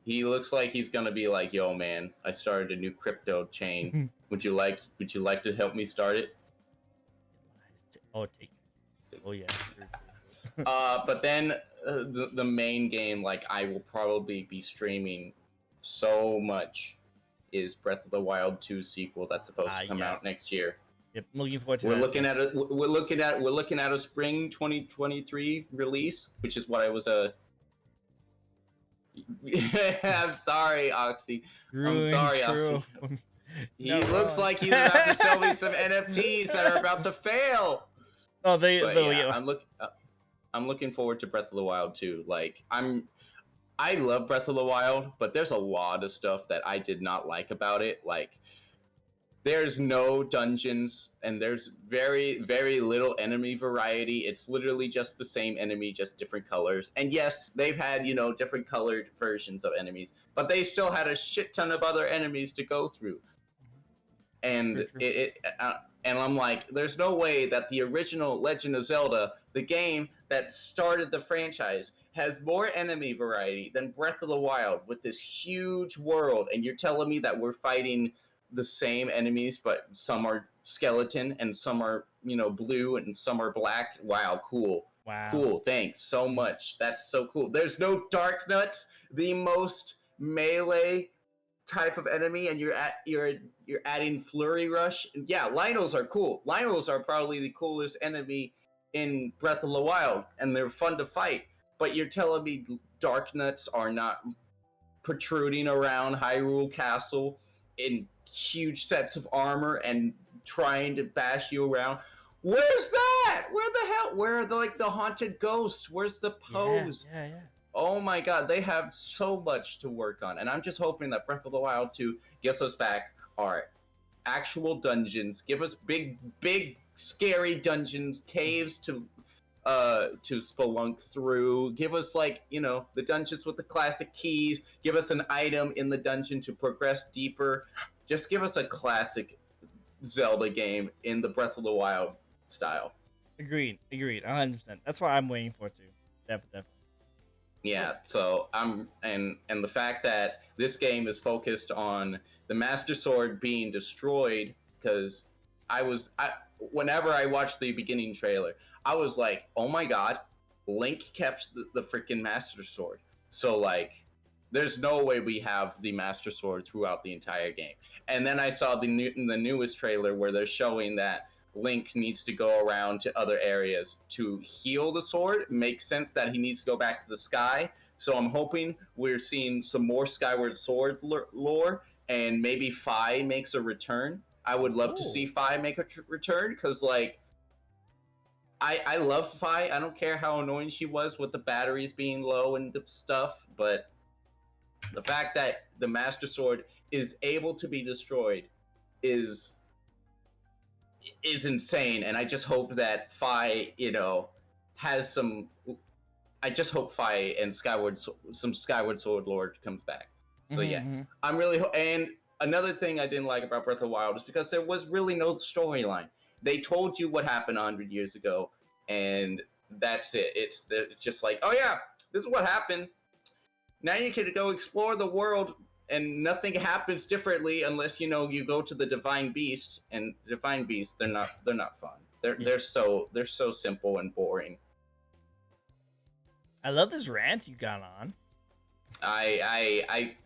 He looks like he's gonna be like, "Yo, man, I started a new crypto chain. Would you like to help me start it?" Oh, take it. Oh yeah. But then the main game, like I will probably be streaming so much, is Breath of the Wild 2 sequel that's supposed to come out next year. Yep, I'm looking forward to We're looking at a spring 2023 release, which is what I was I'm sorry, Oxy. I'm sorry, Oxy. He looks like he's about to sell me some NFTs that are about to fail. Oh, I'm looking forward to Breath of the Wild 2. Like I love Breath of the Wild, but there's a lot of stuff that I did not like about it. Like, there's no dungeons and there's very, very little enemy variety. It's literally just the same enemy, just different colors. And yes, they've had, different colored versions of enemies, but they still had a shit ton of other enemies to go through. And True. and I'm like, there's no way that the original Legend of Zelda, the game that started the franchise, has more enemy variety than Breath of the Wild with this huge world. And you're telling me that we're fighting the same enemies, but some are skeleton and some are, blue and some are black. Wow, cool. Wow. Cool. Thanks so much. That's so cool. There's no Dark Nuts, the most melee type of enemy, and you're adding Flurry Rush. And yeah, Lynels are cool. Lynels are probably the coolest enemy in Breath of the Wild, and they're fun to fight. But you're telling me Dark Nuts are not protruding around Hyrule Castle in huge sets of armor and trying to bash you around? Where's that? Where the hell? Where are the haunted ghosts? Where's the pose? Yeah. Oh my god, they have so much to work on. And I'm just hoping that Breath of the Wild 2 gets us back our actual dungeons. Give us big, scary dungeons, caves to spelunk through. Give us the dungeons with the classic keys. Give us an item in the dungeon to progress deeper. Just give us a classic Zelda game in the Breath of the Wild style. Agreed. 100%. That's what I'm waiting for too. Definitely. Yeah, so and the fact that this game is focused on the Master Sword being destroyed, because whenever I watched the beginning trailer, I was like, oh my god, Link kept the freaking Master Sword. So there's no way we have the Master Sword throughout the entire game. And then I saw the newest trailer where they're showing that Link needs to go around to other areas to heal the sword. It makes sense that he needs to go back to the sky. So I'm hoping we're seeing some more Skyward Sword lore, and maybe Fi makes a return. I would love to see Fi make a return, because I love Fi. I don't care how annoying she was with the batteries being low and stuff, but the fact that the Master Sword is able to be destroyed is insane. And I just hope that Fi, has some. I just hope Fi and Skyward Sword lore comes back. So yeah, I'm really and another thing I didn't like about Breath of the Wild is because there was really no storyline. They told you what happened 100 years ago, and that's it. It's just like, oh yeah, this is what happened. Now you can go explore the world, and nothing happens differently unless you go to the Divine Beast. And Divine Beasts, they're not fun. They're so simple and boring. I love this rant you got on.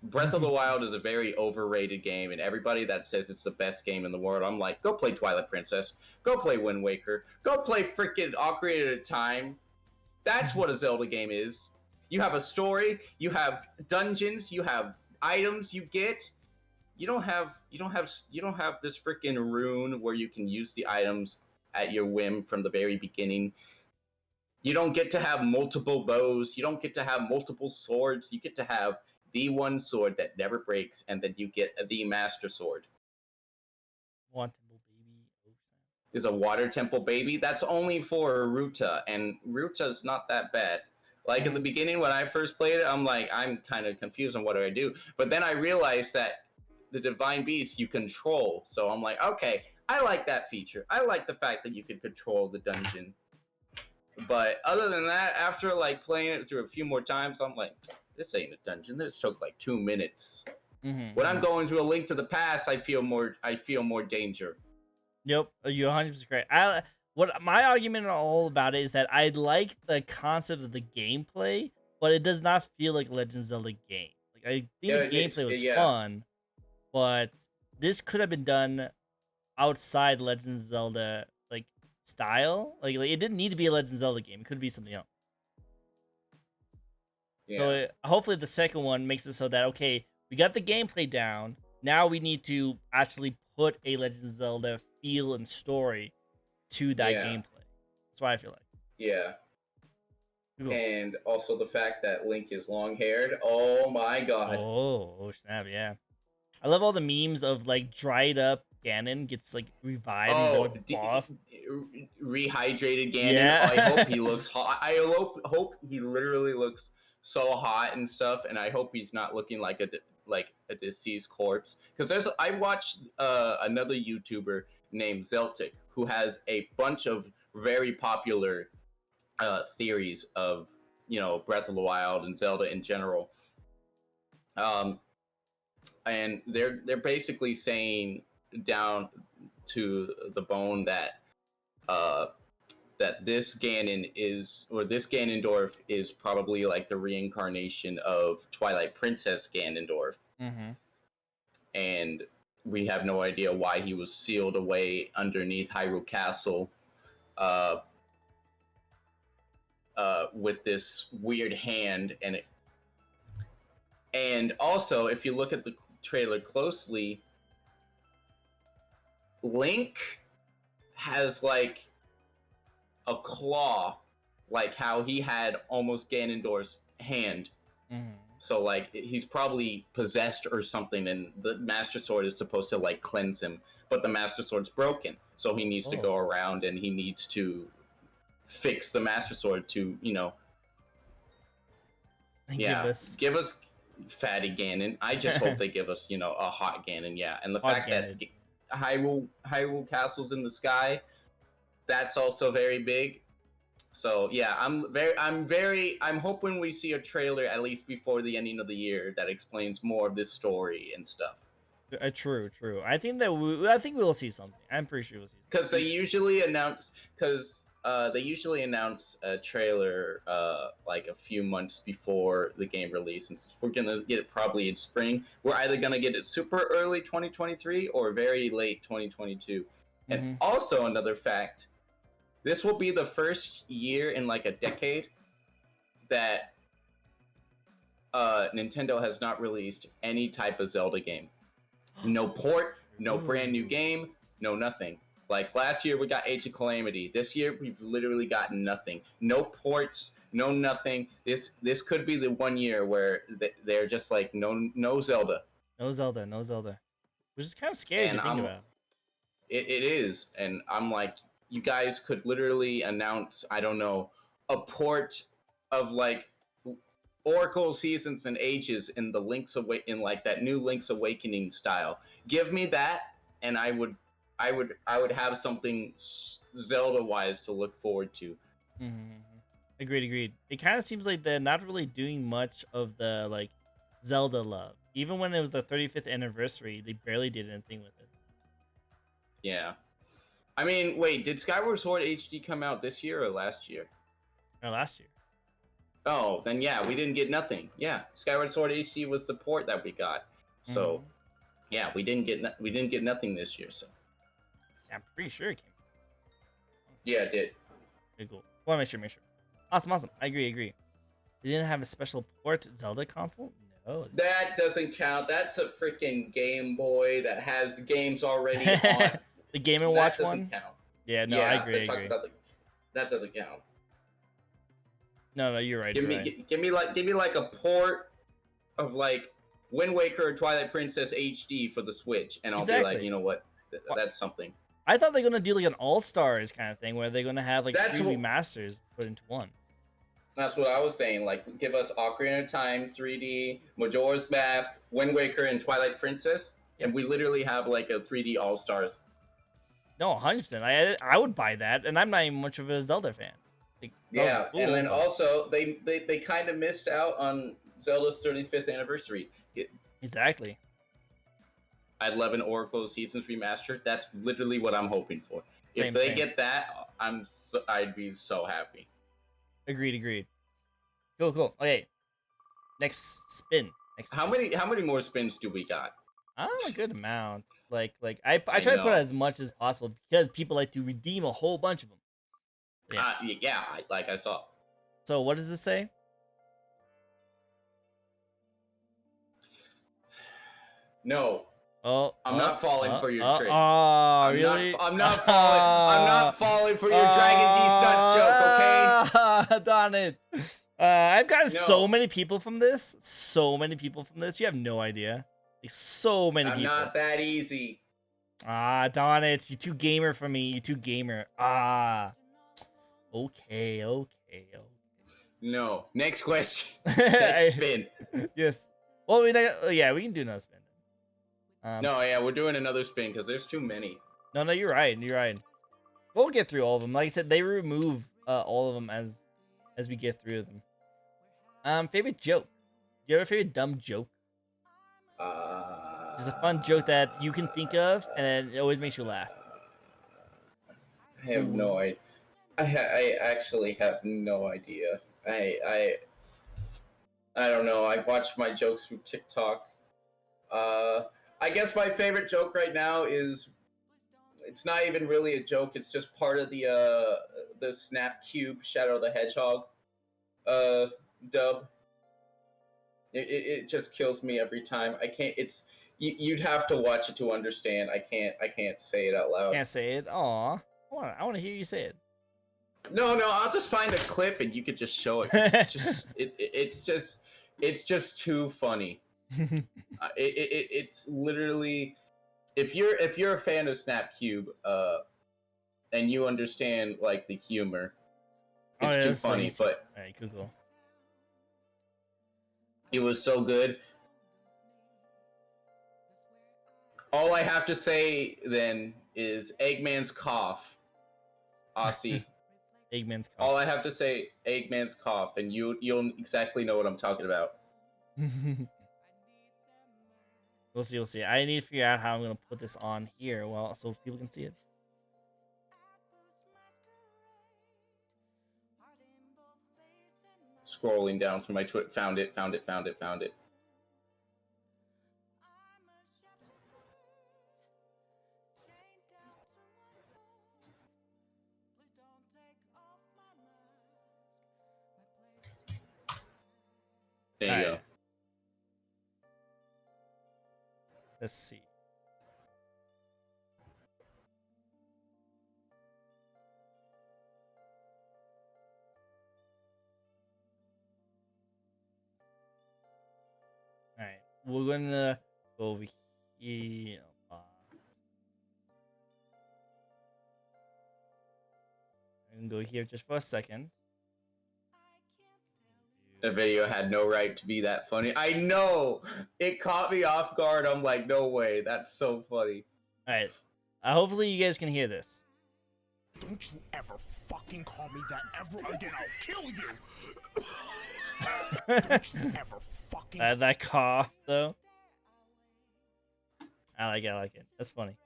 Breath of the Wild is a very overrated game, and everybody that says it's the best game in the world, I'm like, go play Twilight Princess, go play Wind Waker, go play freaking Ocarina of Time. That's what a Zelda game is. You have a story, you have dungeons, you have items you get. You don't have this freaking rune where you can use the items at your whim from the very beginning. You don't get to have multiple bows. You don't get to have multiple swords. You get to have the one sword that never breaks, and then you get the Master Sword. Water Temple Baby. Is a Water Temple Baby. That's only for Ruta, and Ruta's not that bad. In the beginning when I first played it, I'm like, I'm kind of confused on what do I do. But then I realized that the Divine Beast you control. So I'm like, okay, I like that feature. I like the fact that you can control the dungeon. But other than that, after playing it through a few more times, I'm like, this ain't a dungeon. This took 2 minutes. When I'm going through A Link to the Past, I feel more danger. Yep, you're 100% correct. What my argument all about it is that I like the concept of the gameplay, but it does not feel like a Legend of Zelda game. I think the gameplay was fun, but this could have been done outside Legend of Zelda style. It didn't need to be a Legend of Zelda game. It could be something else. Yeah. So hopefully the second one makes it so that, okay, we got the gameplay down. Now we need to actually put a Legend of Zelda feel and story to that gameplay. That's what I feel like. Yeah. Cool. And also the fact that Link is long-haired. Oh my god. Oh snap! Yeah, I love all the memes of like dried up Ganon gets like revived. He's all Oh, like buff. rehydrated Ganon. Yeah. I hope he looks hot. I hope he literally looks so hot and stuff. And I hope he's not looking like a deceased corpse. Because I watched another YouTuber named Zeltic who has a bunch of very popular theories of Breath of the Wild and Zelda in general. And they're basically saying down to the bone that that this Ganondorf is probably like the reincarnation of Twilight Princess Ganondorf, Mm-hmm. and we have no idea why he was sealed away underneath Hyrule Castle, with this weird hand, and also if you look at the trailer closely, Link has like a claw, like how he had almost Ganondorf's hand. Mm-hmm. So like he's probably possessed or something, and the Master Sword is supposed to like cleanse him, but the Master Sword's broken, so he needs to go around and he needs to fix the Master Sword to give us fatty Ganon. I just hope they give us a hot Ganon, and the fact that Hyrule Castle's in the sky, that's also very big. So yeah, I'm hoping we see a trailer at least before the ending of the year that explains more of this story and stuff. True. I think that I think we'll see something. I'm pretty sure we'll see something. Because they usually announce a trailer like a few months before the game release, and since we're gonna get it probably in spring, we're either gonna get it super early 2023 or very late 2022. And also another fact, this will be the first year in like a decade that Nintendo has not released any type of Zelda game. No port, no brand new game, no nothing. Like last year we got Age of Calamity. This year we've literally got nothing. No ports, no nothing. This could be the one year where they're just like no Zelda. No Zelda. Which is kind of scary to think about. It is, and I'm like, you guys could literally announce, I don't know, a port of like Oracle Seasons and Ages in the in like that new Link's Awakening style. Give me that, and I would have something Zelda wise to look forward to. Agreed. It kind of seems like they're not really doing much of the like Zelda love. Even when it was the 35th anniversary, they barely did anything with it. Yeah. I mean, wait, did Skyward Sword HD come out this year or last year? No, last year. Oh, then yeah, we didn't get nothing. Yeah, Skyward Sword HD was the port that we got. So, yeah, we didn't get nothing this year. So, yeah, I'm pretty sure it came. Yeah, it did. Okay, cool. Want to make sure. Awesome. I agree. They didn't have a special port Zelda console. No. That doesn't count. That's a freaking Game Boy that has games already on. The Game & Watch one? That doesn't count. Yeah, no, I agree. That doesn't count. No, you're right. Give me like a port of like Wind Waker or Twilight Princess HD for the Switch, and I'll be like, you know what, that's something. I thought they're gonna do like an All Stars kind of thing where they're gonna have like 3 remasters put into one. That's what I was saying. Like, give us Ocarina of Time 3D, Majora's Mask, Wind Waker, and Twilight Princess, and we literally have like a 3D All Stars. No, 100%. I would buy that, and I'm not even much of a Zelda fan. Like, yeah, cool, and then also they kind of missed out on Zelda's 35th anniversary. Exactly. I'd love an Oracle Seasons remaster. That's literally what I'm hoping for. If they get that, I'd be so happy. Agreed. Cool. Okay. Next spin. How many more spins do we got? A good amount. Like I try to put as much as possible because people like to redeem a whole bunch of them. Yeah, like I saw. So what does this say? No. I'm not falling for your trick. Oh, really? I'm not falling. I'm not falling for your Dragon D's nuts joke, okay? Darn it. I've gotten so No, many people from this. So many people from this. You have no idea. Like, so many I'm people. not that easy. Ah, darn it. You're too gamer for me. You're too gamer. Ah. Okay, okay, okay. No. Next question. Next I- spin. yes. Well, yeah, we can do another spin. No, yeah, we're doing another spin because there's too many. No, you're right. You're right. We'll get through all of them. Like I said, they remove all of them as we get through them. Favorite joke. Do you have a favorite dumb joke? Just a fun joke that you can think of, and it always makes you laugh. I have no idea. I actually have no idea. I don't know. I watch my jokes through TikTok. I guess my favorite joke right now is it's not even really a joke. It's just part of the Snap Cube Shadow the Hedgehog dub. It just kills me every time. I can't. You'd have to watch it to understand. I can't say it out loud. Can't say it. Aw. I want to hear you say it. No, I'll just find a clip and you could just show it. It's just too funny. It's literally if you're a fan of Snap Cube, and you understand like the humor, it's too funny. But all right, cool. it was so good. All I have to say then is Eggman's cough. Aussie. Eggman's cough. All I have to say, Eggman's cough, and you'll exactly know what I'm talking about. We'll see. I need to figure out how I'm gonna put this on here, well, so people can see it. Scrolling down through my Twitter, found it. There you go. Let's see. All right, we're gonna go over here. I can go here just for a second. The video had no right to be that funny. I know! It caught me off guard. I'm like, no way. That's so funny. Alright. Hopefully you guys can hear this. Don't you ever fucking call me that ever again. I'll kill you! Don't you ever fucking... That cough, though. I like it. That's funny.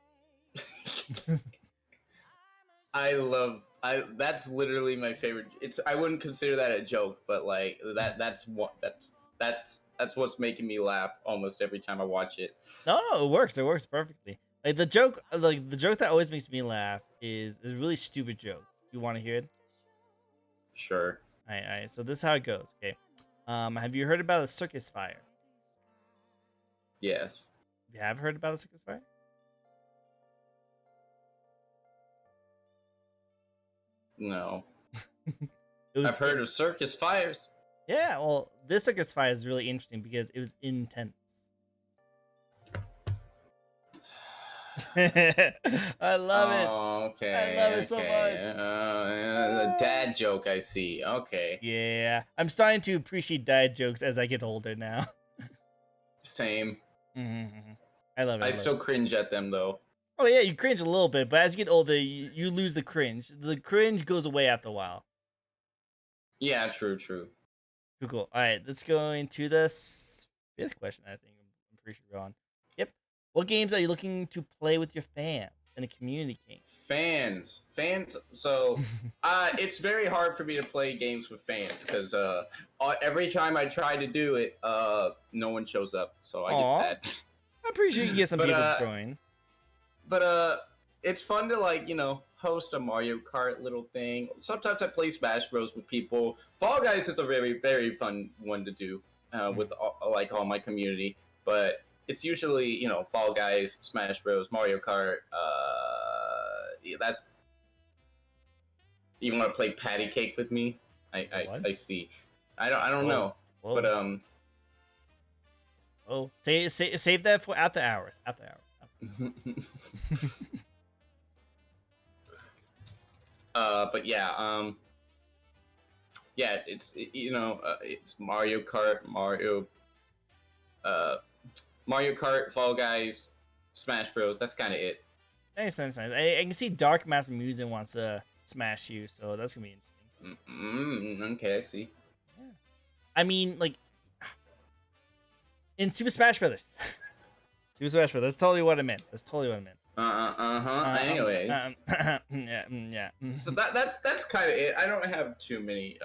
That's literally my favorite. I wouldn't consider that a joke, but like that's what's making me laugh almost every time I watch it. No, it works. It works perfectly. Like the joke that always makes me laugh is a really stupid joke. You want to hear it? Sure. All right. So this is how it goes. Okay. Have you heard about a circus fire? Yes. You have heard about a circus fire? No. I've heard of circus fires. Yeah, well, this circus fire is really interesting because it was intense. I love it. Okay. I love it so much. The dad joke, I see. Okay. Yeah, I'm starting to appreciate dad jokes as I get older now. Same. I love it. I still cringe at them though. Oh yeah, you cringe a little bit, but as you get older, you lose the cringe. The cringe goes away after a while. Yeah, true. Cool. All right, let's go into the fifth question. I think I'm pretty sure we're on. Yep. What games are you looking to play with your fans in a community game? Fans. So, it's very hard for me to play games with fans because every time I try to do it, no one shows up, so I get sad. I'm pretty sure you can get some people to join. But it's fun to like host a Mario Kart little thing. Sometimes I play Smash Bros with people. Fall Guys is a very very fun one to do with all my community. But it's usually Fall Guys, Smash Bros, Mario Kart. That's you want to play Patty Cake with me? I see. I don't know. Whoa. But Oh, save that for after hours. After hours. but yeah, it's Mario Kart, Mario Kart, Fall Guys, Smash Bros. That's kind of it. Nice. I can see Dark Master Musin wants to smash you, so that's gonna be interesting. Okay, I see. Yeah. I mean, like in Super Smash Brothers. Super Smash Brothers. That's totally what I meant. Anyways, yeah. so that's kind of it. I don't have too many.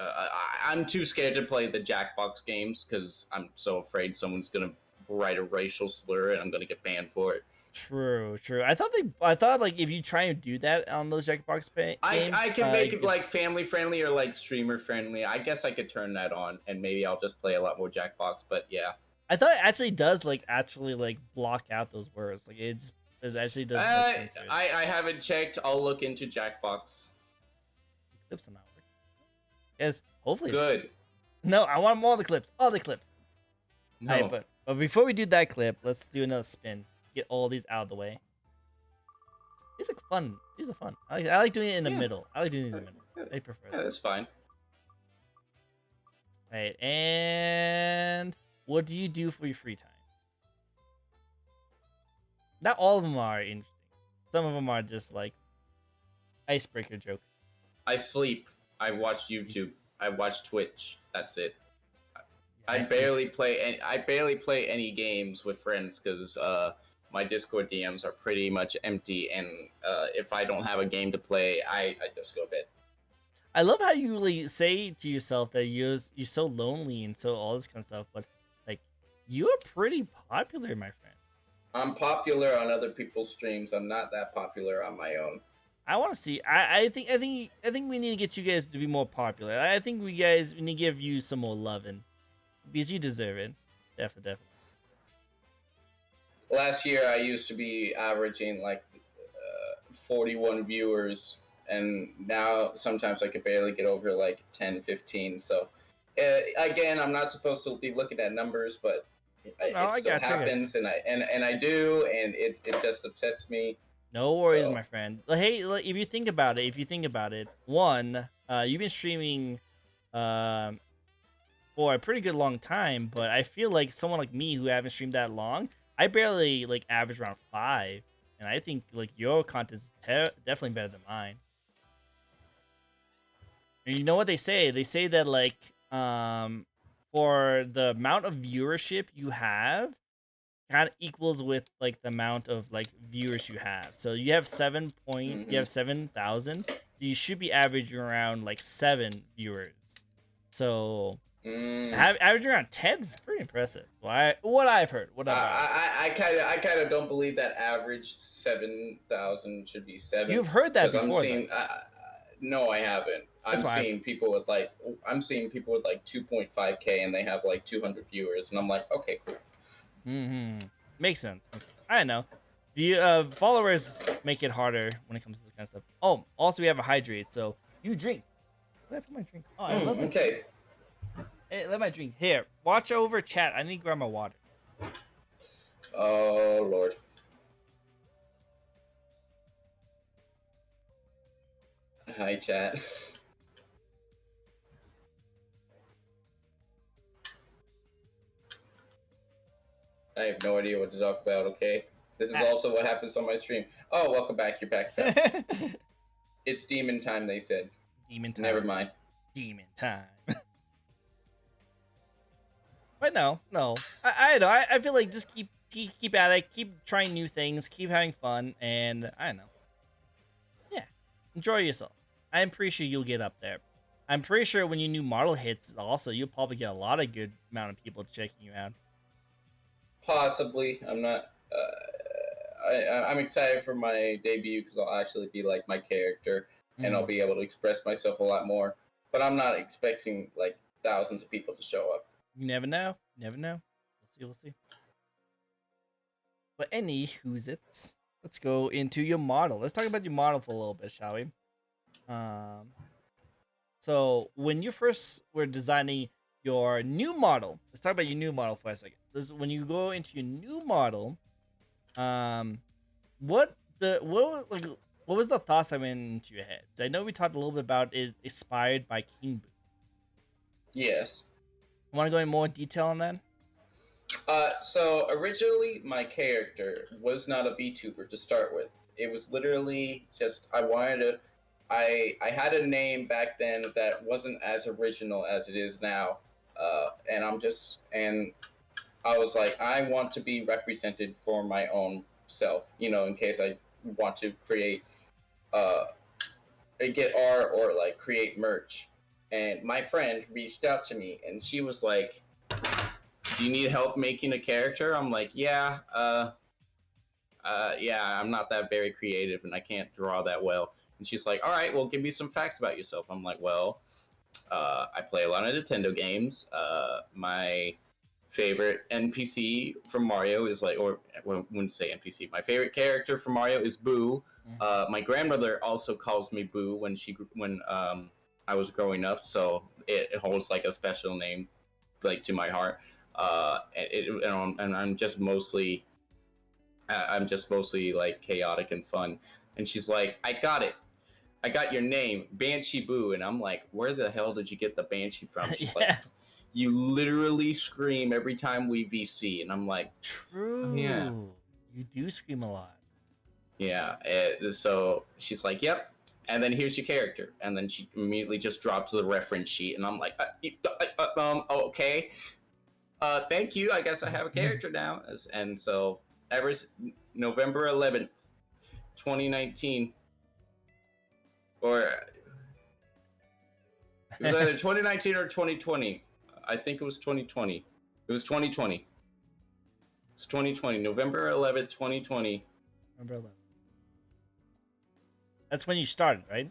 I'm too scared to play the Jackbox games because I'm so afraid someone's gonna write a racial slur and I'm gonna get banned for it. True. I thought like if you try and do that on those Jackbox games, I can make it like family friendly or like streamer friendly. I guess I could turn that on and maybe I'll just play a lot more Jackbox. But yeah, I thought it actually does like block out those words. Like it actually does. Like, censor it. I haven't checked. I'll look into Jackbox. Clips are not working. Yes, hopefully. Good. No, I want all the clips. All the clips. No. All right, but before we do that clip, let's do another spin. Get all these out of the way. These are fun. These are fun. I like doing it in the middle. I like doing these in the middle. I prefer that. Yeah, that's fine. All right, and what do you do for your free time? Not all of them are interesting. Some of them are just like icebreaker jokes. I sleep. I watch YouTube. I watch Twitch. That's it. Yeah, I barely play any games with friends because my Discord DMs are pretty much empty, and if I don't have a game to play, I just go to bed. I love how you like say to yourself that you're so lonely and so all this kind of stuff, but like you are pretty popular, my friend. I'm popular on other people's streams. I'm not that popular on my own. I want to see. I think we need to get you guys to be more popular. I think we need to give you some more loving because you deserve it. Definitely. Last year, I used to be averaging like 41 viewers, and now sometimes I could barely get over like 10, 15. So, again, I'm not supposed to be looking at numbers, but it happens, and I do, and it just upsets me. No worries, my friend. Hey, if you think about it, one, you've been streaming for a pretty good long time, but I feel like someone like me who haven't streamed that long, I barely like average around 5, and I think like your content is definitely better than mine. And you know what they say? They say that like for the amount of viewership you have, kind of equals with like the amount of like viewers you have. So you have 7,000. So you should be averaging around like 7 viewers. So averaging around 10 is pretty impressive. What I've heard. I kind of don't believe that average 7,000 should be 7. You've heard that before. No, I haven't. I'm seeing people with like 2.5K and they have like 200 viewers, and I'm like, okay, cool. Makes sense. I don't know. The followers make it harder when it comes to this kind of stuff. Oh, also we have a hydrate, so you drink. Where did I put my drink? Oh, I love it. Okay. Hey, let my drink. Here, watch over chat. I need to grab my water. Oh, Lord. Hi, chat. I have no idea what to talk about, okay? This is also what happens on my stream. Oh, welcome back. You're back fast. It's demon time, they said. Demon time. Never mind. Demon time. But no. I don't know. I feel like just keep at it. Keep trying new things. Keep having fun. And I don't know. Yeah. Enjoy yourself. I'm pretty sure you'll get up there. I'm pretty sure when your new model hits also, you'll probably get a lot of good amount of people checking you out. Possibly. I'm not. I'm excited for my debut because I'll actually be like my character, and I'll be able to express myself a lot more. But I'm not expecting like thousands of people to show up. You never know. We'll see. But who's it? Let's go into your model. Let's talk about your model for a little bit, shall we? So when you first were designing your new model. Let's talk about your new model for a second. This is when you go into your new model. What what was the thoughts that went into your head? So I know we talked a little bit about it inspired by King Boo. Yes. Want to go in more detail on that? So originally my character was not a VTuber to start with. It was literally just I had a name back then that wasn't as original as it is now. And I was like, I want to be represented for my own self, in case I want to create uh get art or like create merch. And my friend reached out to me and she was like, do you need help making a character? I'm like, yeah, I'm not that very creative and I can't draw that well. And she's like, all right, well, give me some facts about yourself. I'm like, well, I play a lot of Nintendo games. My favorite NPC from Mario is like, or I wouldn't say NPC. My favorite character from Mario is Boo. My grandmother also calls me Boo when I was growing up, so it holds like a special name, like to my heart. And I'm just mostly like chaotic and fun. And she's like, I got it. I got your name, BansheeBOOVT. And I'm like, where the hell did you get the Banshee from? She's Yeah. like, you literally scream every time we VC. And I'm like, True. oh, yeah. You do scream a lot. Yeah. So she's like, yep. And then here's your character. And then she immediately just drops the reference sheet. And I'm like, okay. Thank you. I guess I have a character now. And so ever November 11th, 2019, or it was either 2019 or 2020. I think it was 2020. It was 2020. It's 2020, November 11th, 2020. November 11th. That's when you started, right?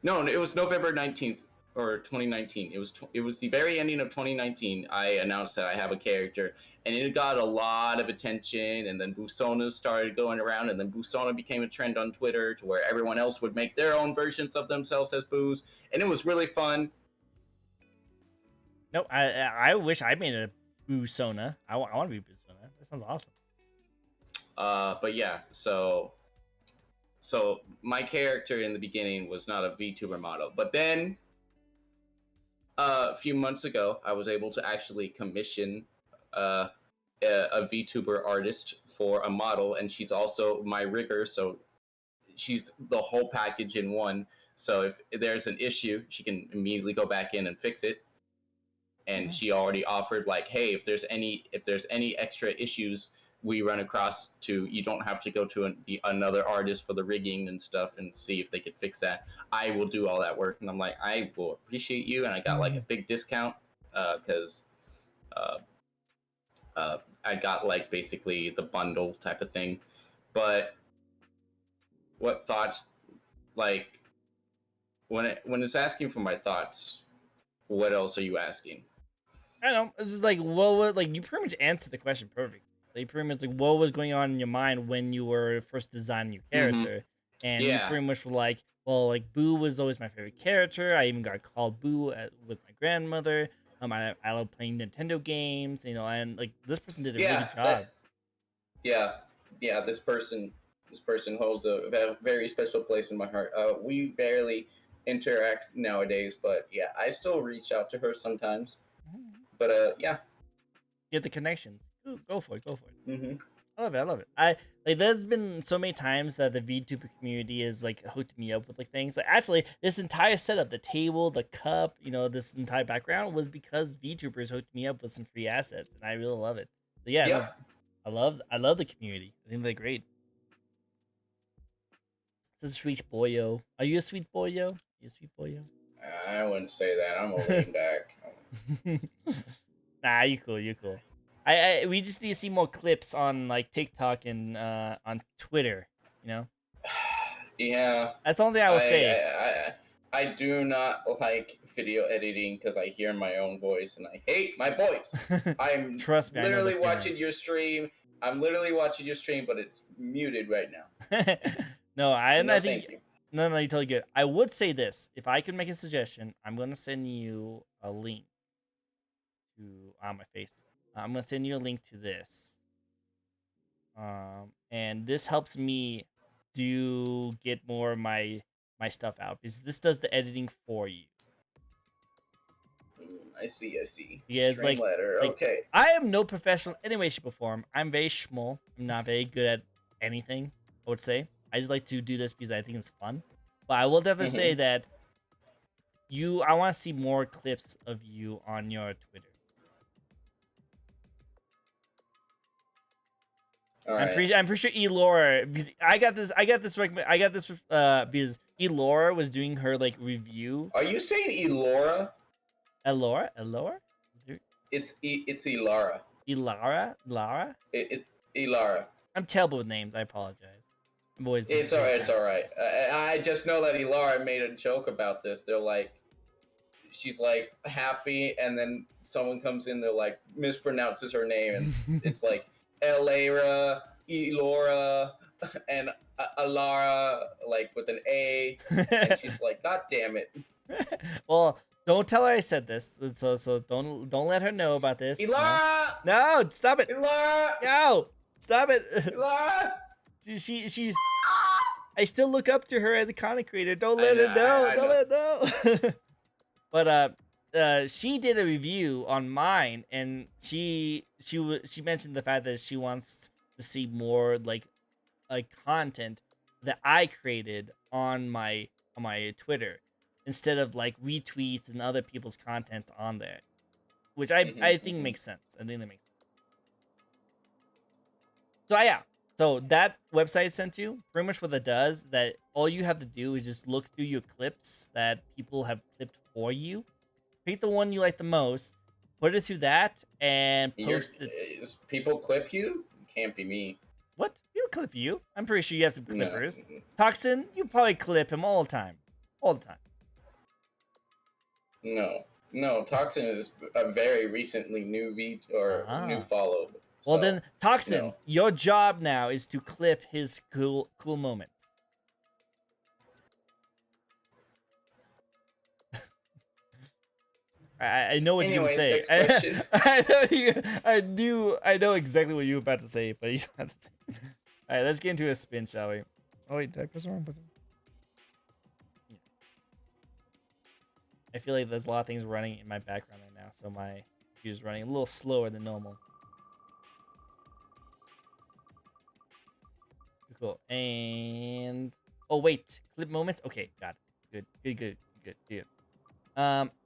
No, it was November 19th or 2019. It was the very ending of 2019. I announced that I have a character, and it got a lot of attention. And then Busonas started going around, and then Busona became a trend on Twitter to where everyone else would make their own versions of themselves as Boos, and it was really fun. No, I wish I made a Busona. I want to be Busona. That sounds awesome. But yeah, so my character in the beginning was not a VTuber model, but then a few months ago, I was able to actually commission a VTuber artist for a model, and she's also my rigger, so she's the whole package in one. So if there's an issue, she can immediately go back in and fix it. And she already offered like, hey, if there's any extra issues we run across, you don't have to go to another artist for the rigging and stuff and see if they could fix that. I will do all that work. And I'm like, I will appreciate you. And I got like a big discount because I got like basically the bundle type of thing. But what thoughts, like when it's asking for my thoughts, what else are you asking? I don't know. It's just like, what was, like, you pretty much answered the question perfect. Like, pretty much, like, what was going on in your mind when you were first designing your character? And you pretty much were like, well, like, Boo was always my favorite character. I even got called Boo with my grandmother. I love playing Nintendo games, and, like, this person did a really good job. This person holds a very special place in my heart. We barely interact nowadays, but yeah, I still reach out to her sometimes. But yeah, Get the connections. Ooh, go for it. Mm-hmm. I love it. I like. There's been so many times that the VTuber community has like hooked me up with like things. Like actually, this entire setup, the table, the cup, this entire background was because VTubers hooked me up with some free assets, and I really love it. So yeah, yeah. No, I love the community. I think they're great. This is sweet boyo. Are you a sweet boyo? You a sweet boyo? I wouldn't say that. I'm a laid back. Nah, you cool. We just need to see more clips on like TikTok and on Twitter. Yeah. That's the only thing I will say. I do not like video editing because I hear my own voice and I hate my voice. I'm Trust me, literally watching your stream. I'm literally watching your stream, but it's muted right now. No, I think thank you. No, you're totally good. I would say this: if I could make a suggestion, I'm gonna send you a link on my face. I'm gonna send you a link to this. And this helps me get more of my stuff out because this does the editing for you. I see. You guys Stream letter. Okay. I am no professional in any way, shape, or form. I'm very small. I'm not very good at anything, I would say. I just like to do this because I think it's fun. But I will definitely say that I want to see more clips of you on your Twitter. I'm pretty sure Elora, because I got this because Elora was doing her like review. Are you saying Elora? Elora? It's Elara. Lara? Elara. I'm terrible with names. I apologize. It's alright. I just know that Elara made a joke about this. They're like, she's like happy, and then someone comes in, they're like mispronounces her name, and it's like Elara, Elora, and Alara, like with an A, and she's like, God damn it. Well, don't tell her I said this. So don't let her know about this. Elara! No, stop it. Elara! No, stop it. Elara! She I still look up to her as a content creator. Don't let her know. Don't let her know. But she did a review on mine, and she mentioned the fact that she wants to see more like content that I created on my Twitter instead of like retweets and other people's contents on there, which I think makes sense. I think that makes sense. So yeah. So that website sent you, pretty much what it does, that all you have to do is just look through your clips that people have clipped for you. Pick the one you like the most, put it through that, and post it. People clip you? Can't be me. What? People clip you? I'm pretty sure you have some clippers. No. Toxin, you probably clip him all the time. All the time. No, Toxin is a very recently new new follow. Well, so, then, Toxins, your job now is to clip his cool moments. I know what you're gonna say. I know exactly what you were about to say, but you don't have to say. All right, let's get into a spin, shall we? Oh wait, did I press the wrong button? Yeah. I feel like there's a lot of things running in my background right now, so my computer's running a little slower than normal. Cool. And oh wait, clip moments. Okay, got it. Good.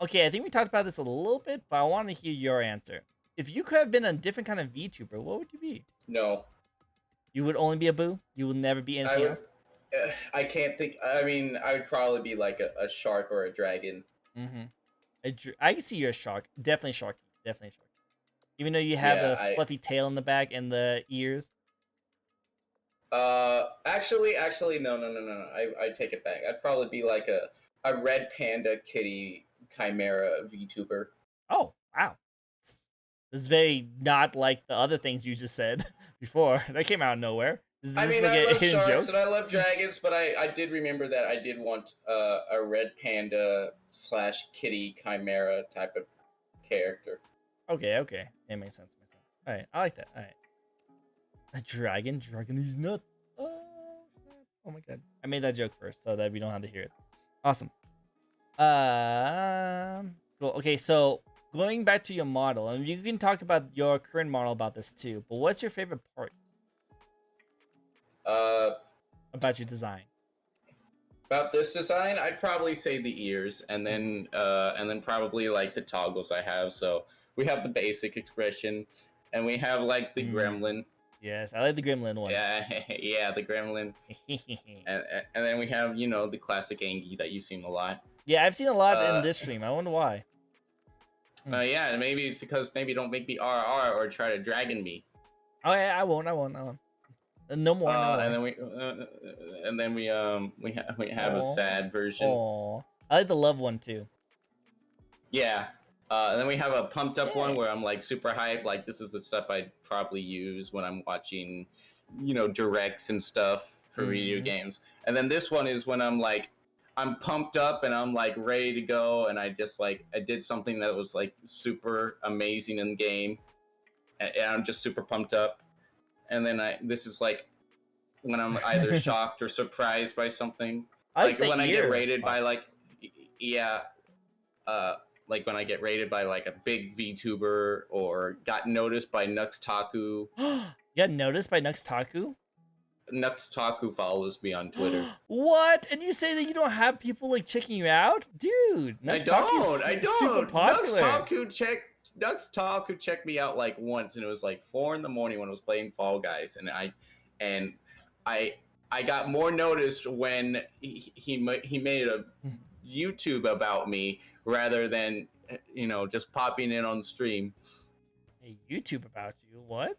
Okay, I think we talked about this a little bit, but I want to hear your answer. If you could have been a different kind of VTuber, what would you be? No. You would only be a Boo? You would never be anything else? I can't think. I mean, I would probably be like a shark or a dragon. I can see you're a shark. Definitely sharky. Even though you have a fluffy tail in the back and the ears. Actually, no. I take it back. I'd probably be like a red panda kitty chimera VTuber. Oh, wow. This is very not like the other things you just said before. That came out of nowhere. I mean, I love sharks and I love dragons, but I did remember that I did want a red panda / kitty chimera type of character. Okay. It makes sense. All right, I like that. All right. A dragon these nuts. Oh my god. I made that joke first so that we don't have to hear it. Awesome. Cool. Okay, so going back to your model, and you can talk about your current model about this too, but what's your favorite part? About your design. About this design, I'd probably say the ears, and then probably like the toggles I have. So we have the basic expression, and we have like the gremlin. Yes, I like the gremlin one. Yeah, the gremlin. and then we have, the classic Angie that you've seen a lot. Yeah, I've seen a lot in this stream. I wonder why. Yeah, maybe it's because maybe don't make me RR or try to dragon me. Oh yeah, I won't. No more. And then we have a sad version. Oh, I like the love one too. Yeah. And then we have a pumped up one where I'm like super hyped. Like this is the stuff I'd probably use when I'm watching, directs and stuff for video games. And then this one is when I'm like, I'm pumped up and I'm like ready to go, and I did something that was like super amazing in the game, and I'm just super pumped up, and then this is like when I'm either shocked or surprised by something, I like like the when I get ear rated by box. like yeah, like when I get rated by like a big VTuber or got noticed by Nuxtaku. You got noticed by Nuxtaku? Nuxtaku follows me on Twitter. What? And you say that you don't have people like checking you out? Dude, Nuxtaku's I super don't. popular. Nuxtaku checked me out like once, and it was like 4 in the morning when I was playing Fall Guys, and I I got more noticed when he made a YouTube about me rather than just popping in on the stream. Hey, YouTube about you? What?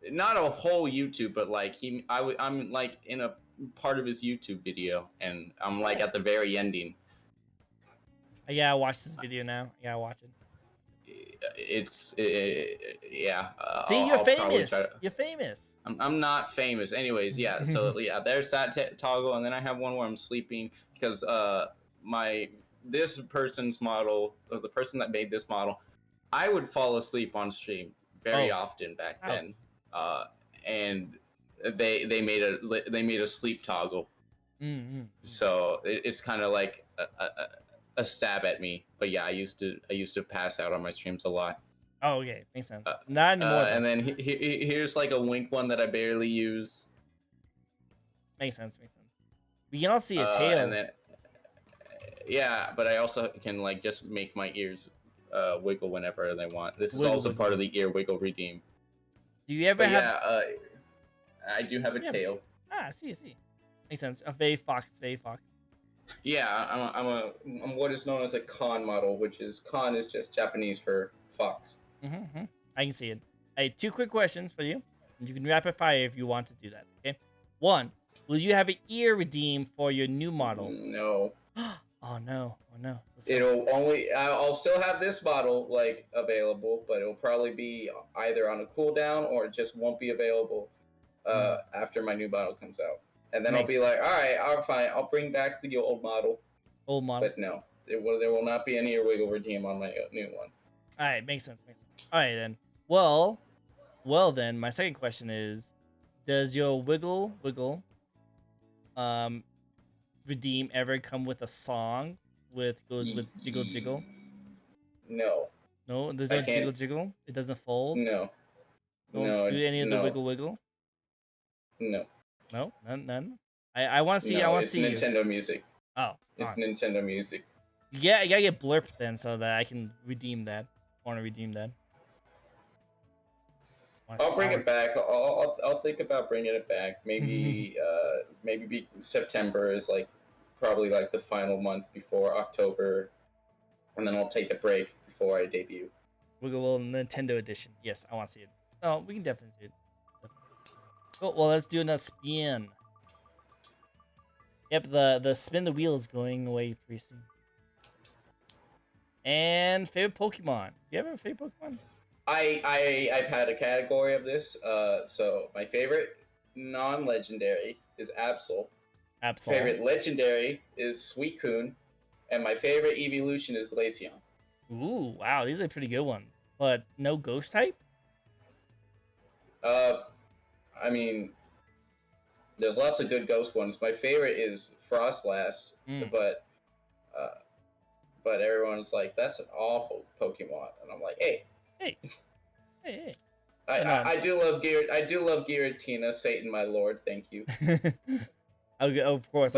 Not a whole YouTube, but like I'm like in a part of his YouTube video, and I'm like at the very ending. I gotta watch this video now. I gotta watch it. Yeah. See, you're I'll probably try famous. to. You're famous. I'm not famous, anyways. Yeah. So yeah, there's that toggle, and then I have one where I'm sleeping because this person's model, or the person that made this model, I would fall asleep on stream very often back then, and they made a sleep toggle. So it's kind of like a stab at me. But yeah, I used to pass out on my streams a lot. Oh, okay, makes sense. Not anymore. And then here's like a wink one that I barely use. Makes sense. We can all see a tail. And then yeah, but I also can like just make my ears wiggle whenever they want. This is also part of the ear wiggle redeem. Do you ever have? Yeah, I do have a tail. I see. Makes sense. A Fey Fox. Yeah, I'm what is known as a con model, which is con is just Japanese for fox. I can see it. Hey, 2 quick questions for you. You can rapid fire if you want to do that. Okay. 1. Will you have an ear redeem for your new model? No. Oh no. I'll still have this model like available, but it'll probably be either on a cooldown or it just won't be available after my new model comes out. And then I'll be like, all right, I'm fine. I'll bring back the old model. But no, there will not be any ear wiggle redeem on my new one. All right, makes sense. All right then. Well then, my second question is, does your wiggle redeem ever come with a song goes with jiggle? No. No, there's no jiggle. It doesn't fold. No. Don't do any of the wiggle. No. No, none. I want to see. No, I want to see. It's Nintendo Music. Oh, it's Nintendo Music. Yeah, I gotta get blurped then so that I can redeem that. I want to redeem that. I'll bring it back. I'll think about bringing it back. Maybe September is like probably like the final month before October, and then I'll take a break before I debut. Wiggle Nintendo Edition. Yes, I want to see it. Oh, we can definitely see it. Cool. Well, let's do another spin. Yep, the spin the wheel is going away pretty soon. And favorite Pokemon. Do you have a favorite Pokemon? I've had a category of this. So my favorite non-legendary is Absol. Favorite legendary is Suicune, and my favorite evolution is Glaceon. Ooh, wow, these are pretty good ones. But no ghost type? I mean, there's lots of good ghost ones. My favorite is Frostlass, but everyone's like, that's an awful Pokemon, and I'm like, hey. I do love Giratina, Satan, my lord. Thank you. Okay, of course.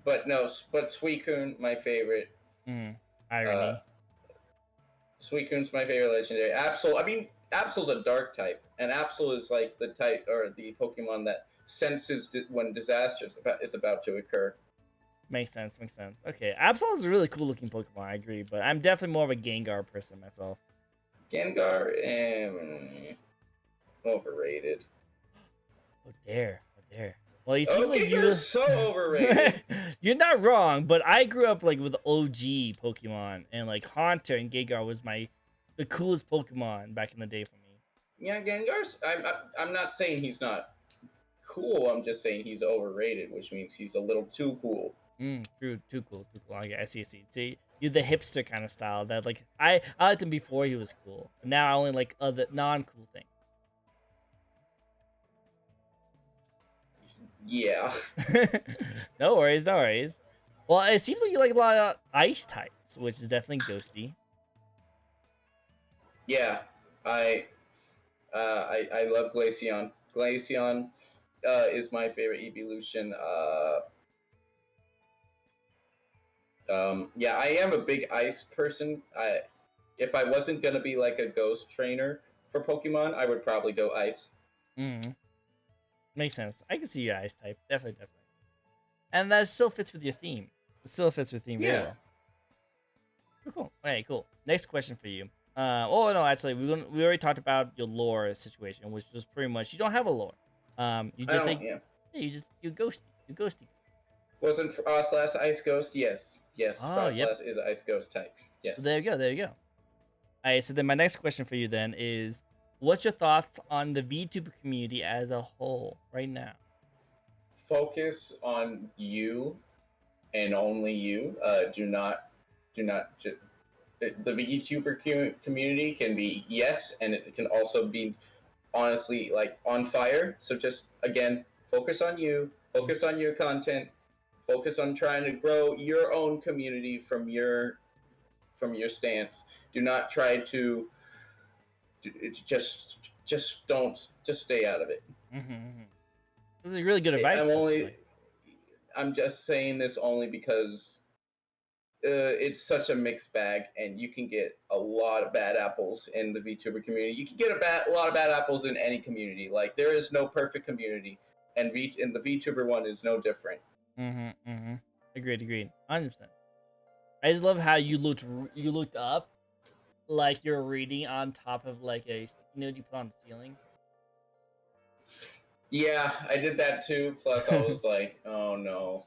But Suicune, my favorite. Irony. Suicune's my favorite legendary. Absol's a dark type, and Absol is like the type or the Pokemon that senses when disaster is about to occur. Makes sense. Okay, Absol is a really cool looking Pokemon, I agree, but I'm definitely more of a Gengar person myself. Gengar, overrated. Oh dare. Well, you seem like you're so overrated. You're not wrong, but I grew up like with OG Pokemon, and like Haunter and Gengar was the coolest Pokemon back in the day for me. Yeah, Gengar's. I'm not saying he's not cool. I'm just saying he's overrated, which means he's a little too cool. True, too cool, too cool. Okay, I see, I see. See, you're the hipster kind of style that like I liked him before he was cool. But now I only like other non-cool Yeah. things. No worries, no worries. Well, it seems like you like a lot of ice types, which is definitely ghosty. Yeah. I I love Glaceon. Glaceon is my favorite evolution. Yeah, I am a big ice person. If I wasn't gonna be like a ghost trainer for Pokemon, I would probably go ice. Mm, makes sense. I can see your ice type, definitely, definitely. And that still fits with your theme. It still fits with your theme very Yeah. well. Cool, cool. Okay, cool. Next question for you. Oh no, actually, we already talked about your lore situation, which was pretty much you don't have a lore. You I just don't. say, Yeah. yeah, you ghosty, you ghosty. Wasn't Frostlass Ice Ghost? Yes. Yes. Oh, yep. Frostlass is Ice Ghost type. So Yes. there you go, there you go. All right, so then my next question for you then is, what's your thoughts on the VTuber community as a whole right now? Focus on you and only you. Do not. The VTuber community can be yes, and it can also be honestly like on fire. So just again, focus on you, focus on your content, focus on trying to grow your own community from your stance. Do not try to just stay out of it. Mm-hmm. This is really good advice. Actually. I'm just saying this only because it's such a mixed bag, and you can get a lot of bad apples in the VTuber community. You can get a lot of bad apples in any community. Like there is no perfect community, and the VTuber one is no different. Mm-hmm. Mm-hmm. Agreed. Agreed. 100%. I just love how you looked up like you're reading on top of like a sticky note you put on the ceiling. Yeah, I did that too. Plus, I was like, oh no.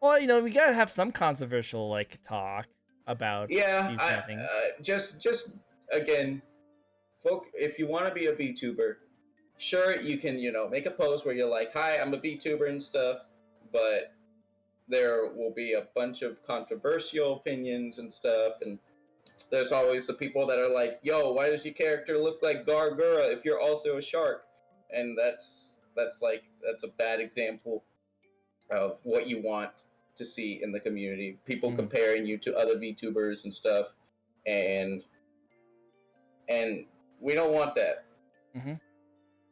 Well, we gotta have some controversial like talk about Yeah, these kind of things. just again, if you want to be a VTuber, sure you can make a post where you're like, hi, I'm a VTuber and stuff, but there will be a bunch of controversial opinions and stuff, and there's always the people that are like, yo, why does your character look like Gargura if you're also a shark? And that's a bad example of what you want to see in the community. People comparing you to other VTubers and stuff, and we don't want that. Mm-hmm.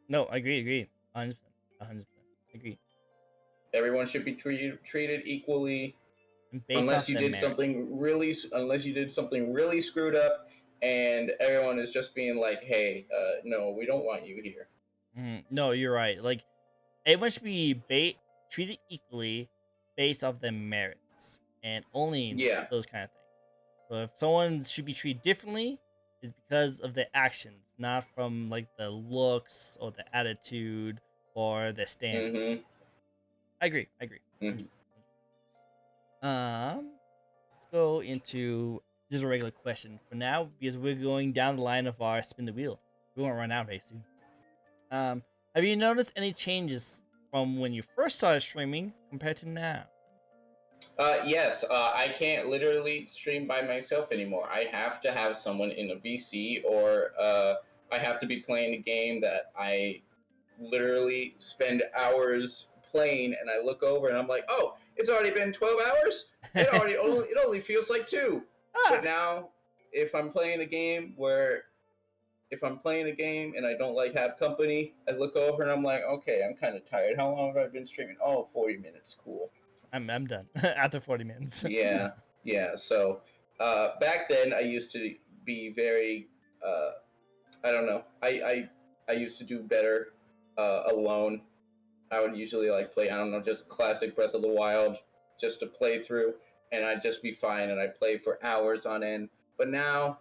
No, agreed. 100%. 100%. Agreed. Everyone should be treated equally, And based off the merits. unless you did something really screwed up, and everyone is just being like, hey, no, we don't want you here. No, you're right. Like, everyone should be treated equally based off their merits and only those kind of things. So if someone should be treated differently, it's because of their actions, not from like the looks or the attitude or the standard. Mm-hmm. I agree. Mm-hmm. Let's go into just a regular question for now because we're going down the line of our spin the wheel. We won't run out very soon. Have you noticed any changes from when you first started streaming compared to now? Yes, I can't literally stream by myself anymore. I have to have someone in a VC, or I have to be playing a game that I literally spend hours playing, and I look over and I'm like, oh, it's already been 12 hours? It only feels like 2. But now, if I'm playing a game and I don't like have company, I look over and I'm like, okay, I'm kind of tired. How long have I been streaming? Oh, 40 minutes. Cool. I'm done after 40 minutes. Yeah. So back then I used to be very I don't know. I used to do better alone. I would usually like play, I don't know, just classic Breath of the Wild just to play through, and I'd just be fine, and I'd play for hours on end. But now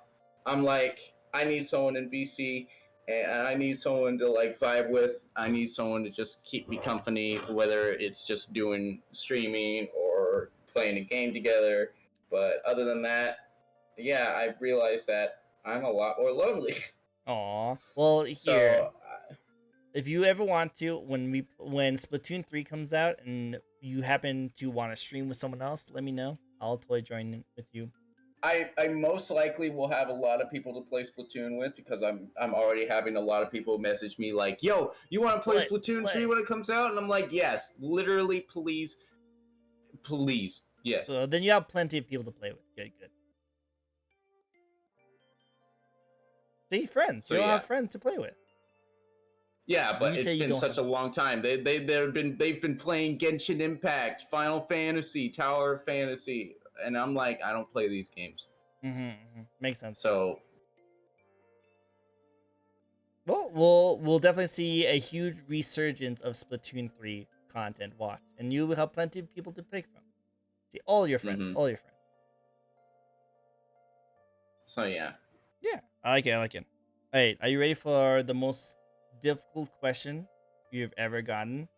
I'm like, I need someone in VC, and I need someone to like vibe with. I need someone to just keep me company, whether it's just doing streaming or playing a game together. But other than that, yeah, I've realized that I'm a lot more lonely. Aw. Well, here, So if you ever want to, when Splatoon 3 comes out and you happen to want to stream with someone else, let me know. I'll totally join in with you. I most likely will have a lot of people to play Splatoon with because I'm already having a lot of people message me like, "Yo, you want to play Splatoon 3 when it comes out?" And I'm like, "Yes, literally, please, please, yes." So then you have plenty of people to play with. Good. See, friends. So, You'll yeah. have friends to play with. Yeah, but say it's you been don't such a long time. They've been playing Genshin Impact, Final Fantasy, Tower of Fantasy, and I'm like, I don't play these games. Makes sense. So, well, we'll definitely see a huge resurgence of Splatoon 3 content watched, and you will have plenty of people to pick from. See, all your friends, all your friends. So yeah. Yeah, I like it. All right, are you ready for the most difficult question you've ever gotten?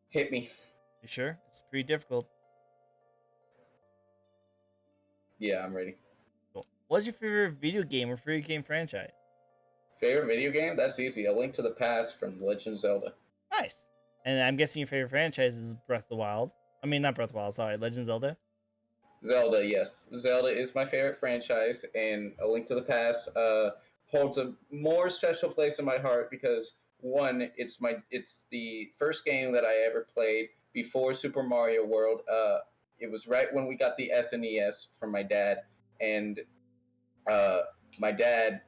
Hit me. You sure? It's pretty difficult. Yeah, I'm ready. Cool. What's your favorite video game or favorite game franchise? Favorite video game? That's easy. A Link to the Past from Legend of Zelda. Nice. And I'm guessing your favorite franchise is Breath of the Wild. I mean, not Breath of the Wild, sorry, Legend of Zelda. Zelda, yes. Zelda is my favorite franchise, and A Link to the Past holds a more special place in my heart because one, it's the first game that I ever played before Super Mario World. It was right when we got the SNES from my dad, and my dad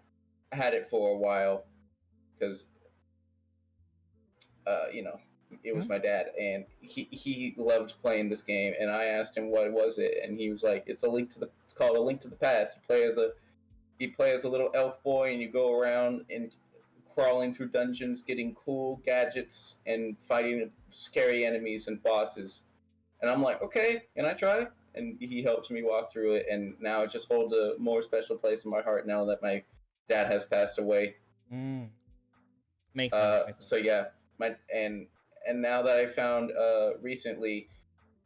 had it for a while because it was my dad, and he loved playing this game. And I asked him what was it, and he was like, It's called A Link to the Past. You play as a little elf boy, and you go around and crawling through dungeons, getting cool gadgets, and fighting scary enemies and bosses. And I'm like, okay, can I try? And he helped me walk through it, and now it just holds a more special place in my heart now that my dad has passed away. Makes sense. So yeah, and now that I found recently,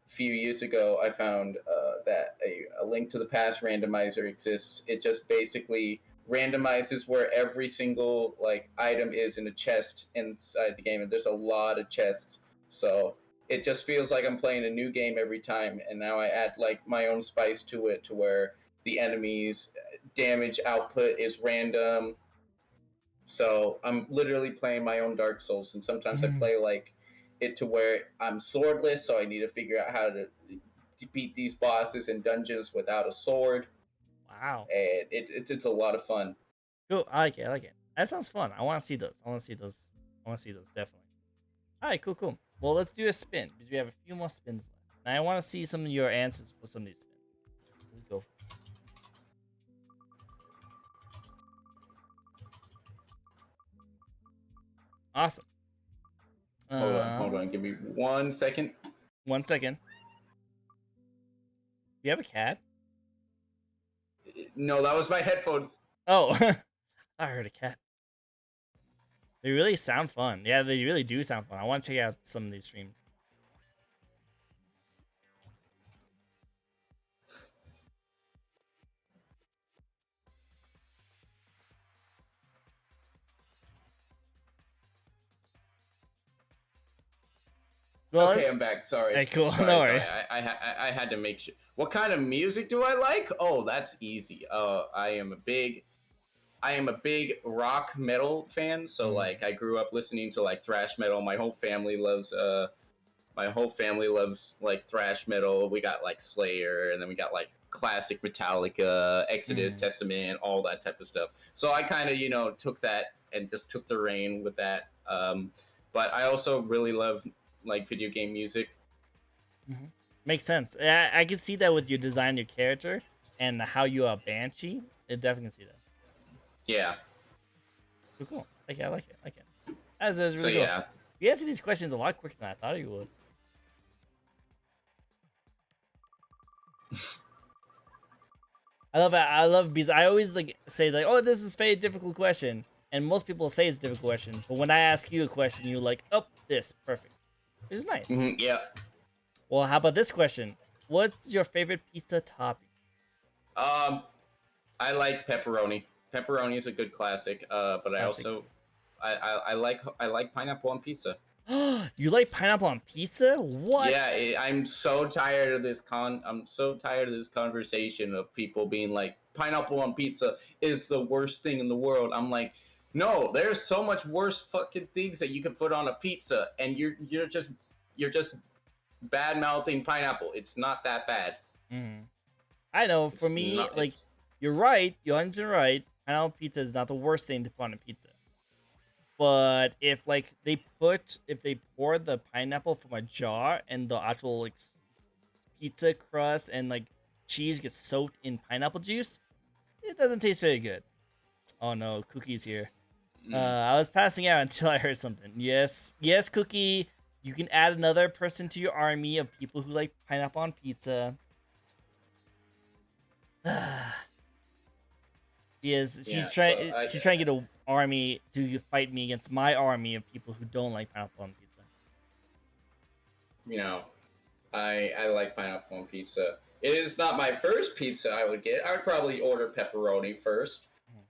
a few years ago, I found that a Link to the Past randomizer exists. It just basically randomizes where every single item is in a chest inside the game, and there's a lot of chests. So it just feels like I'm playing a new game every time, and now I add my own spice to it, to where the enemies' damage output is random. So I'm literally playing my own Dark Souls, and sometimes I play it to where I'm swordless, so I need to figure out how to beat these bosses in dungeons without a sword. Wow. And it's a lot of fun. Cool. I like it. That sounds fun. I want to see those. Definitely. All right, cool. Well, let's do a spin because we have a few more spins left. And I want to see some of your answers for some of these spins. Let's go. Awesome. Hold on. Give me 1 second. 1 second. Do you have a cat? No, that was my headphones. Oh, I heard a cat. They really sound fun. Yeah, they really do sound fun. I want to check out some of these streams. Well, okay, I'm back. Sorry. Hey, cool. Sorry, no worries. I had to make sure. What kind of music do I like? Oh, that's easy. I am a big rock metal fan. So I grew up listening to thrash metal. My whole family loves thrash metal. We got Slayer, and then we got classic Metallica, Exodus, Testament, all that type of stuff. So I kind of took that and just took the reign with that. But I also really love video game music. Makes sense. I can see that with your design, your character, and how you are Banshee. I definitely see that. Yeah. Cool. Okay, I like it. That's really so cool. Yeah. You answer these questions a lot quicker than I thought you would. I love because I always say oh, this is a very difficult question, and most people say it's a difficult question, but when I ask you a question, you're like, oh, this perfect, which is nice. Yeah. Well, how about this question? What's your favorite pizza topping? I like pepperoni. Pepperoni is a good classic. But I also I like pineapple on pizza. You like pineapple on pizza? What? Yeah, I'm so tired of this I'm so tired of this conversation of people being like, pineapple on pizza is the worst thing in the world. I'm like, no, there's so much worse fucking things that you can put on a pizza, and you're just bad mouthing pineapple. It's not that bad. Mhm. I know. For It's me, not. like, It's you're right. You're 100% right. Pineapple pizza is not the worst thing to put on a pizza. But if like if they pour the pineapple from a jar and the actual like pizza crust and like cheese gets soaked in pineapple juice, it doesn't taste very good. Oh no, Cookie's here. I was passing out until I heard something. Yes, yes, Cookie. You can add another person to your army of people who like pineapple on pizza. yeah. She's So trying. She's trying to get an army to fight me against my army of people who don't like pineapple on pizza. you know, I like pineapple on pizza. It is not my first pizza I would get. I would probably order pepperoni first.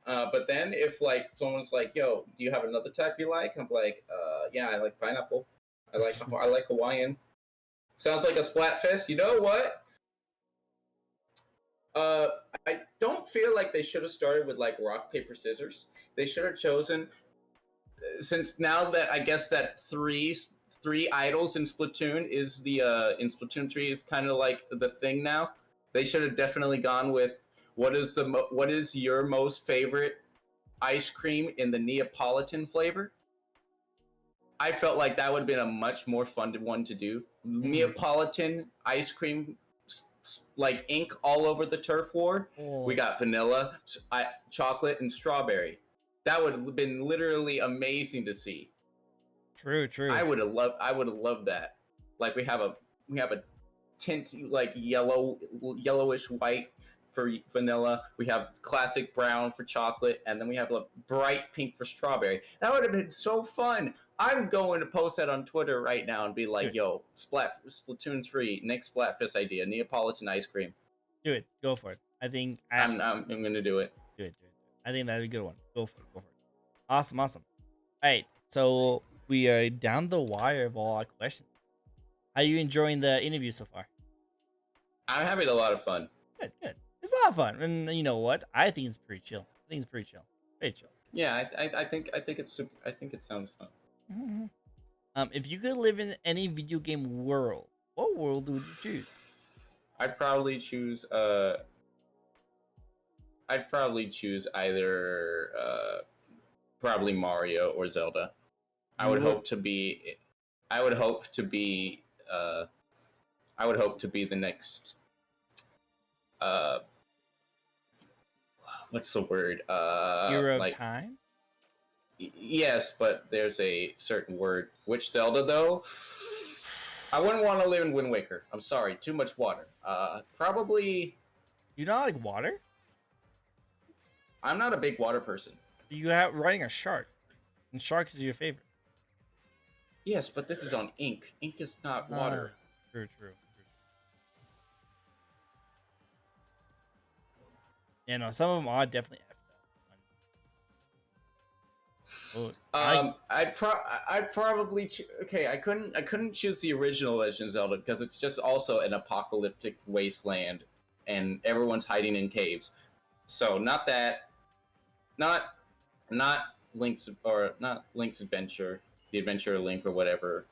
But then if like someone's like, "Yo, do you have another type you like?" I'm like, yeah, I like pineapple. I like Hawaiian. Sounds like a Splatfest. You know what? Uh, I don't feel like they should have started with like rock paper scissors. They should have chosen, since now that I guess that three idols in Splatoon is the in Splatoon 3 is kind of like the thing now. They should have definitely gone with what is your most favorite ice cream in the Neapolitan flavor. I felt like that would have been a much more fun one to do. Neapolitan ice cream, like ink all over the turf war. We Oh, got vanilla, chocolate, and strawberry. That would have been literally amazing to see. true, true. I would have loved that. Like we have a tint like yellowish white for vanilla. We have classic brown for chocolate, and then we have a bright pink for strawberry. That would have been so fun. I'm going to post that on Twitter right now and be like, Dude. "Yo, Splatoon 3, next Splatfest idea, Neapolitan ice cream." Do it. Go for it. I think I'm gonna do it. do it. Do it. I think that'd be a good one. Go for it. Go for it. Awesome. Awesome. All right. So we are down the wire of all our questions. How are you enjoying the interview so far? I'm having a lot of fun. Good. Good. It's a lot of fun. And you know what? I think it's pretty chill. I think it's pretty chill. Very chill. Yeah, I think it's super. I think it sounds fun. Mhm. If you could live in any video game world, what world would you choose? I'd probably choose either probably Mario or Zelda. I would You would- hope to be I would hope to be I would hope to be the next uh what's the word? Hero of Like time? yes, but there's a certain word. Which Zelda though? I wouldn't want to live in Wind Waker. I'm sorry, too much water. Probably You not like water? I'm not a big water person. You have riding a shark, and sharks is your favorite. Yes, but this is on ink. Ink is not water. True, true. Yeah, no, some of them are definitely effed up. Oh, I'd probably okay. I couldn't choose the original Legend of Zelda because it's just also an apocalyptic wasteland, and everyone's hiding in caves. So not that, not not Link's Adventure, the Adventure of Link or whatever.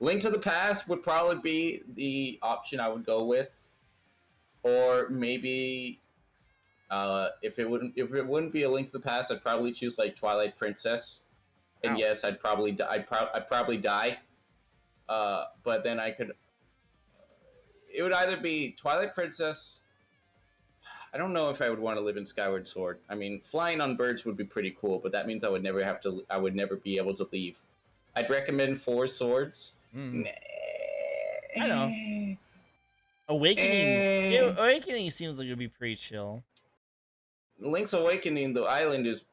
Link to the Past would probably be the option I would go with, or maybe if it wouldn't be a Link to the Past, I'd probably choose like Twilight Princess. And Ow. yes, I'd probably die. But then I could. It would either be Twilight Princess. I don't know if I would want to live in Skyward Sword. I mean, flying on birds would be pretty cool, but that means I would never have to. I would never be able to leave. I'd recommend Four Swords. Mm. I know. Awakening. Yeah, Awakening seems like it'd be pretty chill. Link's Awakening, the island is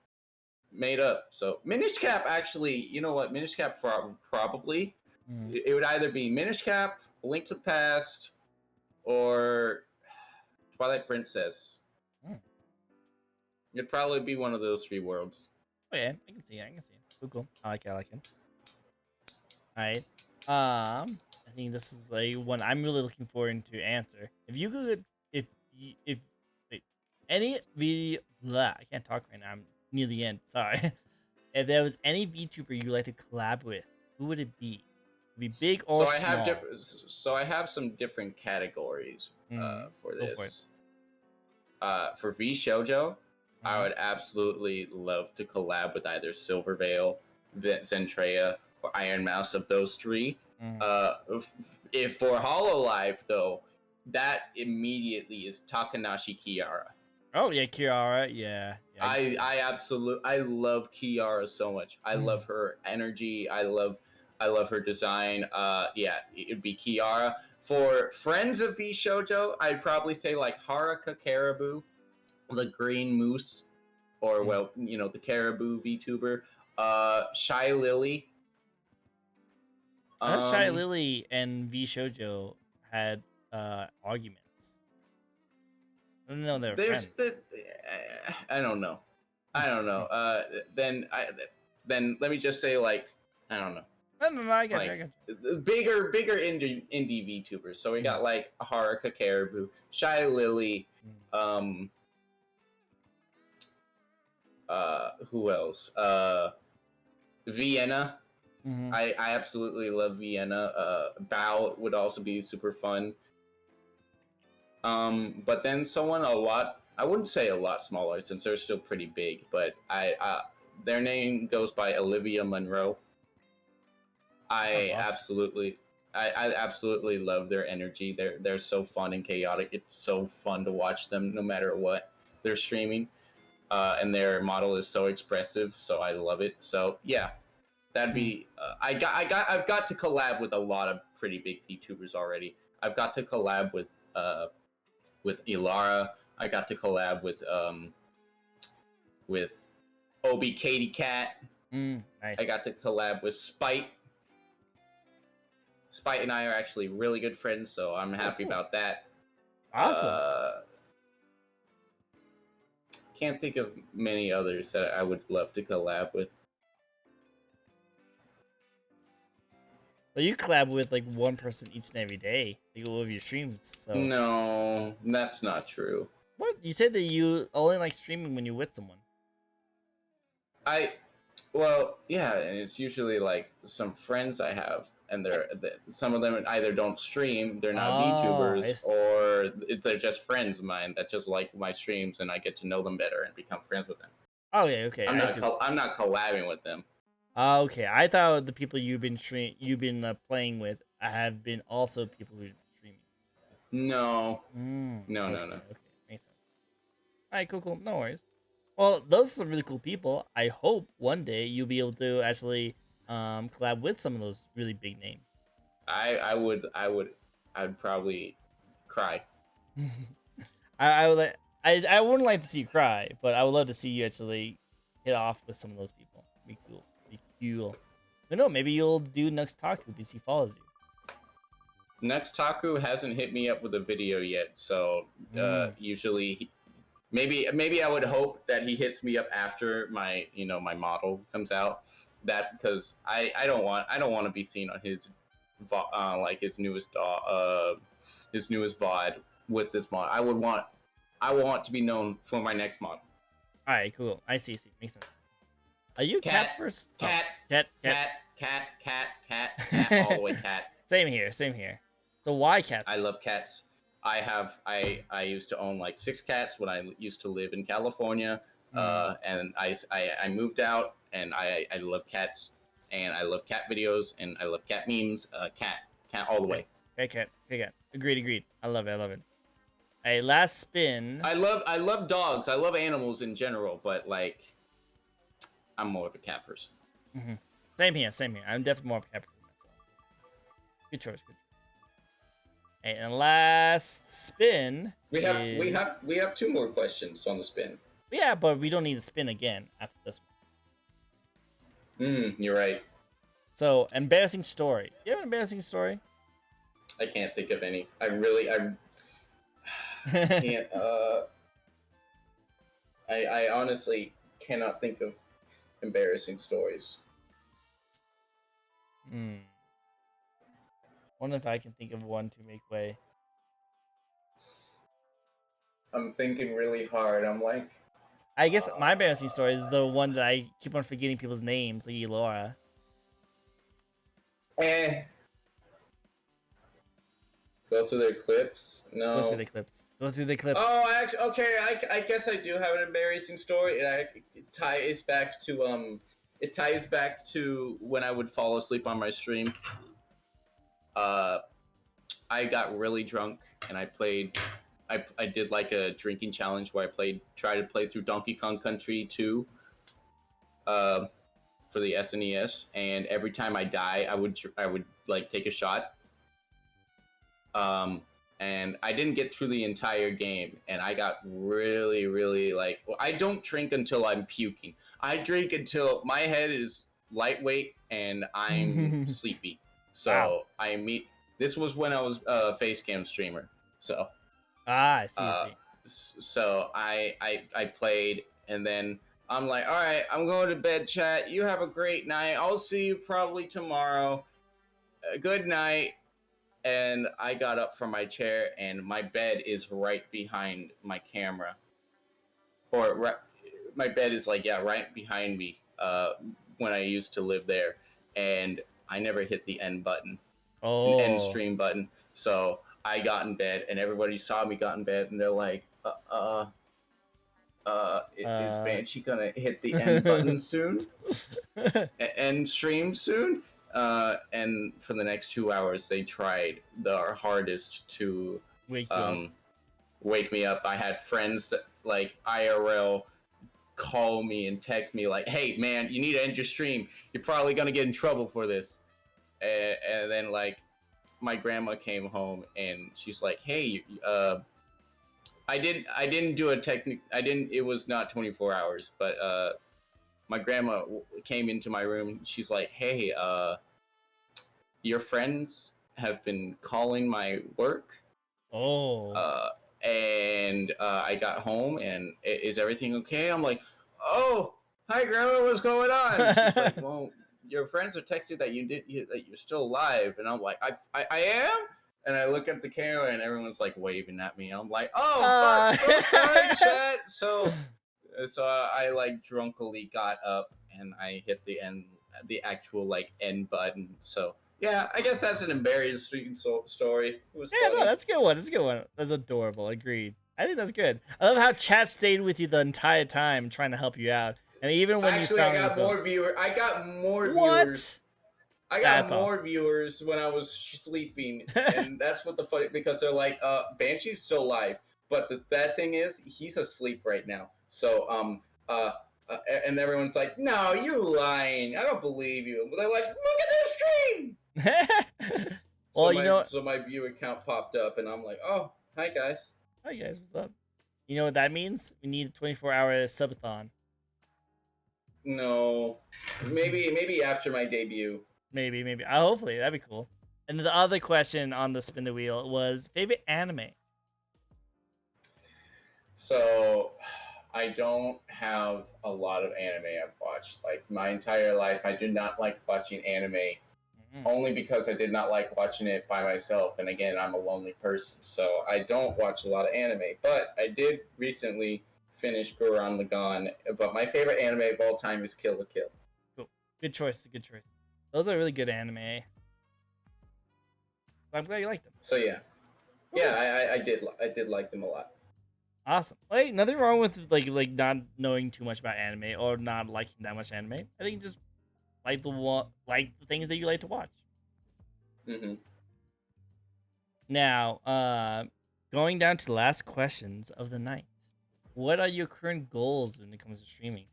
made up. So Minish Cap, actually, you know what? Minish Cap probably. It would either be Minish Cap, Link to the Past, or Twilight Princess. It'd probably be one of those three worlds. Oh yeah, I can see it. I can see it. Cool, cool. I like it. I like it. Right. I think this is like one I'm really looking forward to answer. If you could, if wait, any blah, I can't talk right now. I'm near the end. Sorry. If there was any VTuber you'd like to collab with, who would it be? Be big or So I have small? so I have some different categories for Go for it. this. For V Shoujo, I Mhm. would absolutely love to collab with either Silvervale, Zentrea, or Iron Mouse of those three. Mhm. If for Hololive though, that immediately is Takanashi Kiara. Oh yeah, Kiara. Yeah. Yeah. I love Kiara so much. I love her energy. I love her design. Yeah, it'd be Kiara. For friends of V Shoujo, I'd probably say like Haruka Caribou, the green moose, or well, you know, the caribou VTuber. Shy Lily. I thought Shy Um, Lily and V Shoujo had arguments. I didn't know they were there's friends. the I don't know. I don't know. Then let me just say like I don't know. No, I got you. I Like got bigger indie VTubers. So we got like Haruka Caribou, Shy Lily, you. um who else? Vienna. Mm-hmm. I absolutely love Vienna. Bao would also be super fun. But then someone a lot I wouldn't say a lot smaller since they're still pretty big, but I their name goes by Olivia Monroe. That sounds I awesome. absolutely I absolutely love their energy. They're so fun and chaotic. It's so fun to watch them no matter what they're streaming. And their model is so expressive, so I love it. So yeah, that'd be I've got to collab with a lot of pretty big VTubers already. I've got to collab with Ilara. I got to collab with Obi Katie Cat. I Nice. got to collab with Spite. Spite and I are actually really good friends, so I'm Oh, happy cool. about that. Awesome. Can't think of many others that I would love to collab with. Well, you collab with like one person each and every day. You go over your streams. So No, that's not true. what? You said that you only like streaming when you're with someone. I Well, yeah, and it's usually like some friends I have, and some of them either don't stream, they're not Oh, VTubers, or they're just friends of mine that just like my streams, and I get to know them better and become friends with them. oh yeah. Okay, I see. I'm not collabing with them. Okay, I thought the people you've been playing with have been also people who've been streaming. No, Okay, no. okay, makes sense. All right, cool, cool. No worries. Well, those are some really cool people. I hope one day you'll be able to actually collab with some of those really big names. I'd probably cry. I would like I wouldn't like to see you cry, but I would love to see you actually hit off with some of those people. Be cool. Be cool. But no, maybe you'll do next Taku because he follows you. Next Taku hasn't hit me up with a video yet, so usually maybe I would hope that he hits me up after my my model comes out. That because I don't want to be seen on his like his newest VOD with this mod. I want to be known for my next mod. All right, cool. I see. Makes sense. Are you a cat person? Cat, Oh, cat, all the way cat. Same here. Same here. So why cat? I love cats. I used to own like 6 cats when I used to live in California. And I moved out, and I love cats, and I love cat videos, and I love cat memes. Cat all the way. Okay, cat. Okay, cat. Agreed. I love it. I love it. Hey, last spin. I love dogs. I love animals in general, but like I'm more of a cat person. Same here. I'm definitely more of a cat person myself. Good choice. Hey, and last spin. We have 2 more questions on the spin. Yeah, but we don't need to spin again after this one. You're right. So, embarrassing story. You have an embarrassing story? I can't think of any. I can't. I honestly cannot think of embarrassing stories. Wonder if I can think of one to make way. I'm thinking really hard. I'm like, I guess my embarrassing story is the one that I keep on forgetting people's names, like Elora. eh. Go through their clips. Go through No. the clips. Go through the clips. Oh, actually, okay. I guess I do have an embarrassing story. It ties back to It ties back to when I would fall asleep on my stream. I got really drunk and I played. I did like a drinking challenge where I tried to play through Donkey Kong Country 2, for the SNES, and every time I die, I would like take a shot. And I didn't get through the entire game, and I got really, really like. Well, I don't drink until I'm puking. I drink until my head is lightweight and I'm sleepy. So Wow. This was when I was a facecam streamer. So I see. I see. so I played, and then I'm like, all right, I'm going to bed, chat. You have a great night. I'll see you probably tomorrow. Good night. And I got up from my chair, and my bed is right behind my camera, my bed is like right behind me. When I used to live there, and I never hit the end button, an end stream button. So I got in bed, and everybody saw me got in bed, and they're like, is Banshee gonna hit the end button soon? End stream soon? And for the next 2 hours, they tried their hardest to wake me up. I had friends like IRL call me and text me like, "Hey, man, you need to end your stream. You're probably gonna get in trouble for this." And then like my grandma came home and she's like, "Hey, I didn't do a technique. I didn't. It was not 24 hours, but my grandma came into my room. She's like, "Hey, your friends have been calling my work." And I got home, and is everything okay? I'm like, "Oh, hi, Grandma. What's going on?" She's like, "Well, your friends are texting that that you're still alive." And I'm like, I am." And I look at the camera, and everyone's like waving at me. I'm like, "Oh, fuck! So sorry, chat." So I like drunkily got up and I hit the actual like end button. So yeah, I guess that's an embarrassing story. It was funny. No, that's a good one. That's a good one. That's adorable. Agreed. I think that's good. I love how chat stayed with you the entire time, trying to help you out, and even when Actually, you I got more viewers. I got more viewers. I got That's more awesome. viewers when I was sleeping, and that's what the funny, because they're like, Banshee's still live, but the bad thing is he's asleep right now. So and everyone's like, "No, you're lying. I don't believe you." But they're like, "Look at their stream." Well, So my viewer count popped up, and I'm like, "Oh, hi guys." Hi guys, what's up? You know what that means? We need a 24-hour subathon. No, maybe after my debut. Maybe. Hopefully, that'd be cool. And the other question on the spin the wheel was favorite anime. So, I don't have a lot of anime I've watched. Like my entire life, I did not like watching anime, only because I did not like watching it by myself. And again, I'm a lonely person, so I don't watch a lot of anime. But I did recently finish Gurren Lagann. But my favorite anime of all time is Kill la Kill. Cool. Good choice. Those are really good anime. I'm glad you liked them. So yeah, I did like them a lot. Awesome. Like nothing wrong with like not knowing too much about anime or not liking that much anime. I think just like the things that you like to watch. Mm-hmm. Now, going down to the last questions of the night. What are your current goals when it comes to streaming?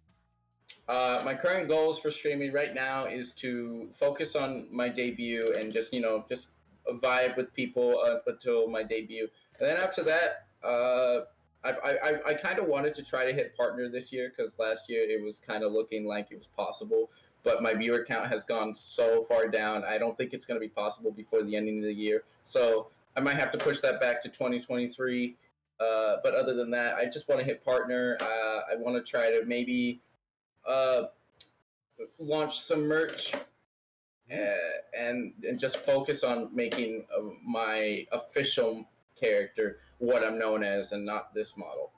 My current goals for streaming right now is to focus on my debut and just vibe with people up until my debut, and then after that, I kind of wanted to try to hit partner this year, because last year it was kind of looking like it was possible, but my viewer count has gone so far down. I don't think it's going to be possible before the ending of the year, so I might have to push that back to 2023. But other than that, I just want to hit partner. I want to try to maybe launch some merch and just focus on making my official character what I'm known as, and not this model.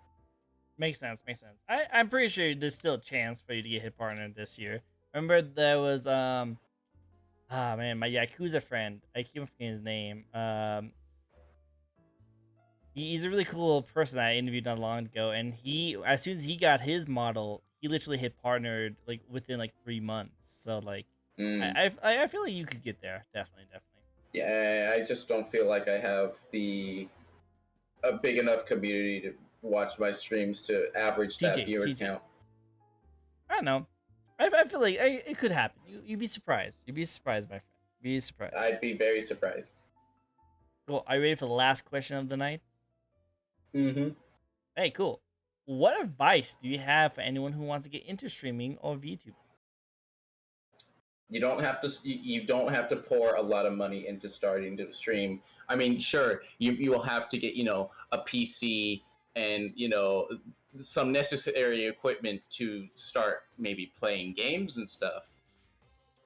Makes sense. Makes sense. I'm pretty sure there's still a chance for you to get hit partner this year. Remember there was ah man, my Yakuza friend. I keep forgetting his name. He's a really cool person that I interviewed not long ago, and he, as soon as he got his model, he literally hit partnered like within like 3 months. So like, Mm. I feel like you could get there. Definitely, definitely. Yeah, I just don't feel like I have a big enough community to watch my streams to average that viewer CJ. count. I don't know. I feel like it could happen. You'd be surprised. You'd be surprised, my friend. Be surprised. I'd be very surprised. Cool. Are you ready for the last question of the night? Mm-hmm. Hey, cool. What advice do you have for anyone who wants to get into streaming or VTuber? You don't have to pour a lot of money into starting to stream. I mean, sure, you will have to get a PC and some necessary equipment to start maybe playing games and stuff.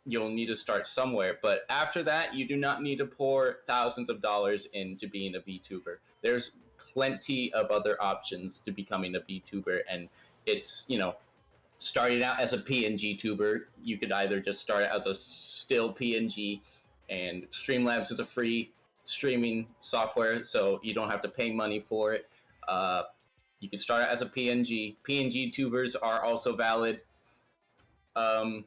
You'll need to start somewhere, but after that, you do not need to pour thousands of dollars into being a VTuber. There's plenty of other options to becoming a VTuber, and it's starting out as a PNG tuber, you could either just start as a still PNG, and Streamlabs is a free streaming software, so you don't have to pay money for it. You can start out as a PNG. PNG tubers are also valid. You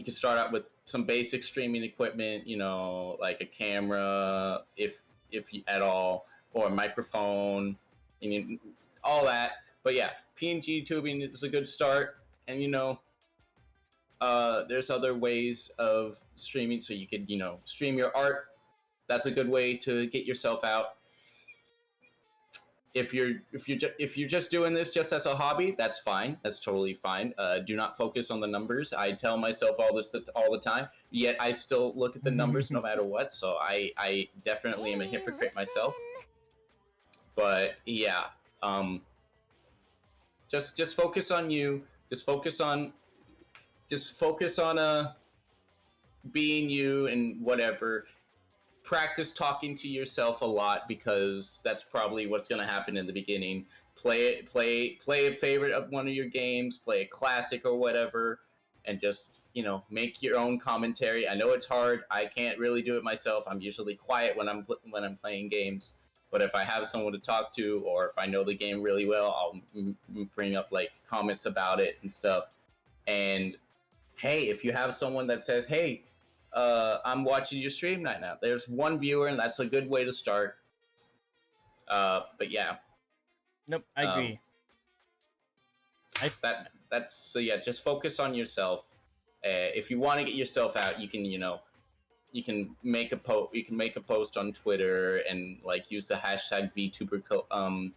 can start out with some basic streaming equipment, like a camera, if at all, or a microphone, and all that. But yeah, PNG tubing is a good start, and there's other ways of streaming, so you could stream your art. That's a good way to get yourself out. If you're just doing this just as a hobby, that's fine. That's totally fine. Do not focus on the numbers. I tell myself all this all the time. Yet I still look at the numbers no matter what. So I definitely am a hypocrite myself. But yeah, just focus on you. Just focus on being you and whatever. Practice talking to yourself a lot, because that's probably what's going to happen in the beginning. Play a favorite of one of your games, play a classic or whatever, and just make your own commentary. I know it's hard. I can't really do it myself. I'm usually quiet when I'm playing games, but if I have someone to talk to, or if I know the game really well, I'll bring up like comments about it and stuff. And hey, if you have someone that says, hey, I'm watching your stream right now, there's one viewer, and that's a good way to start. But yeah. Nope, I agree. That's so yeah. Just focus on yourself. If you want to get yourself out, you can make a post. You can make a post on Twitter and like use the hashtag VTuber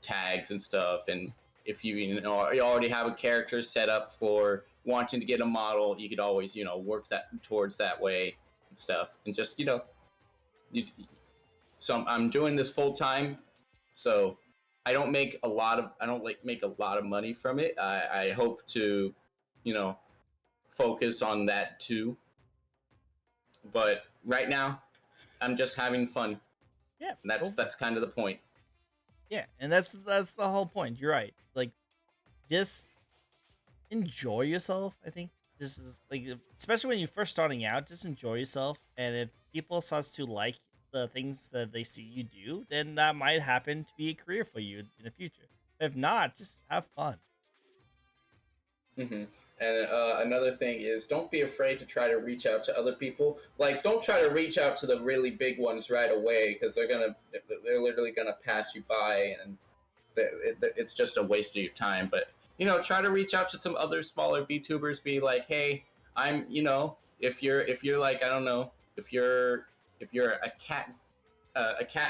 tags and stuff. And if you already have a character set up for wanting to get a model, you could always work that towards that way and stuff. And just I'm doing this full time, so I don't make a lot of money from it. I hope to focus on that too, but right now I'm just having fun. Yeah, and that's kind of the point. Yeah, and that's the whole point. You're right. Like, just enjoy yourself. I think this is like, especially when you're first starting out, just enjoy yourself. And if people start to like the things that they see you do, then that might happen to be a career for you in the future. If not, just have fun. Mm-hmm. And another thing is, don't be afraid to try to reach out to other people. Like, don't try to reach out to the really big ones right away, because they're literally gonna pass you by, and it's just a waste of your time. But try to reach out to some other smaller VTubers. Be like, hey, I'm if you're like, I don't know, if you're a cat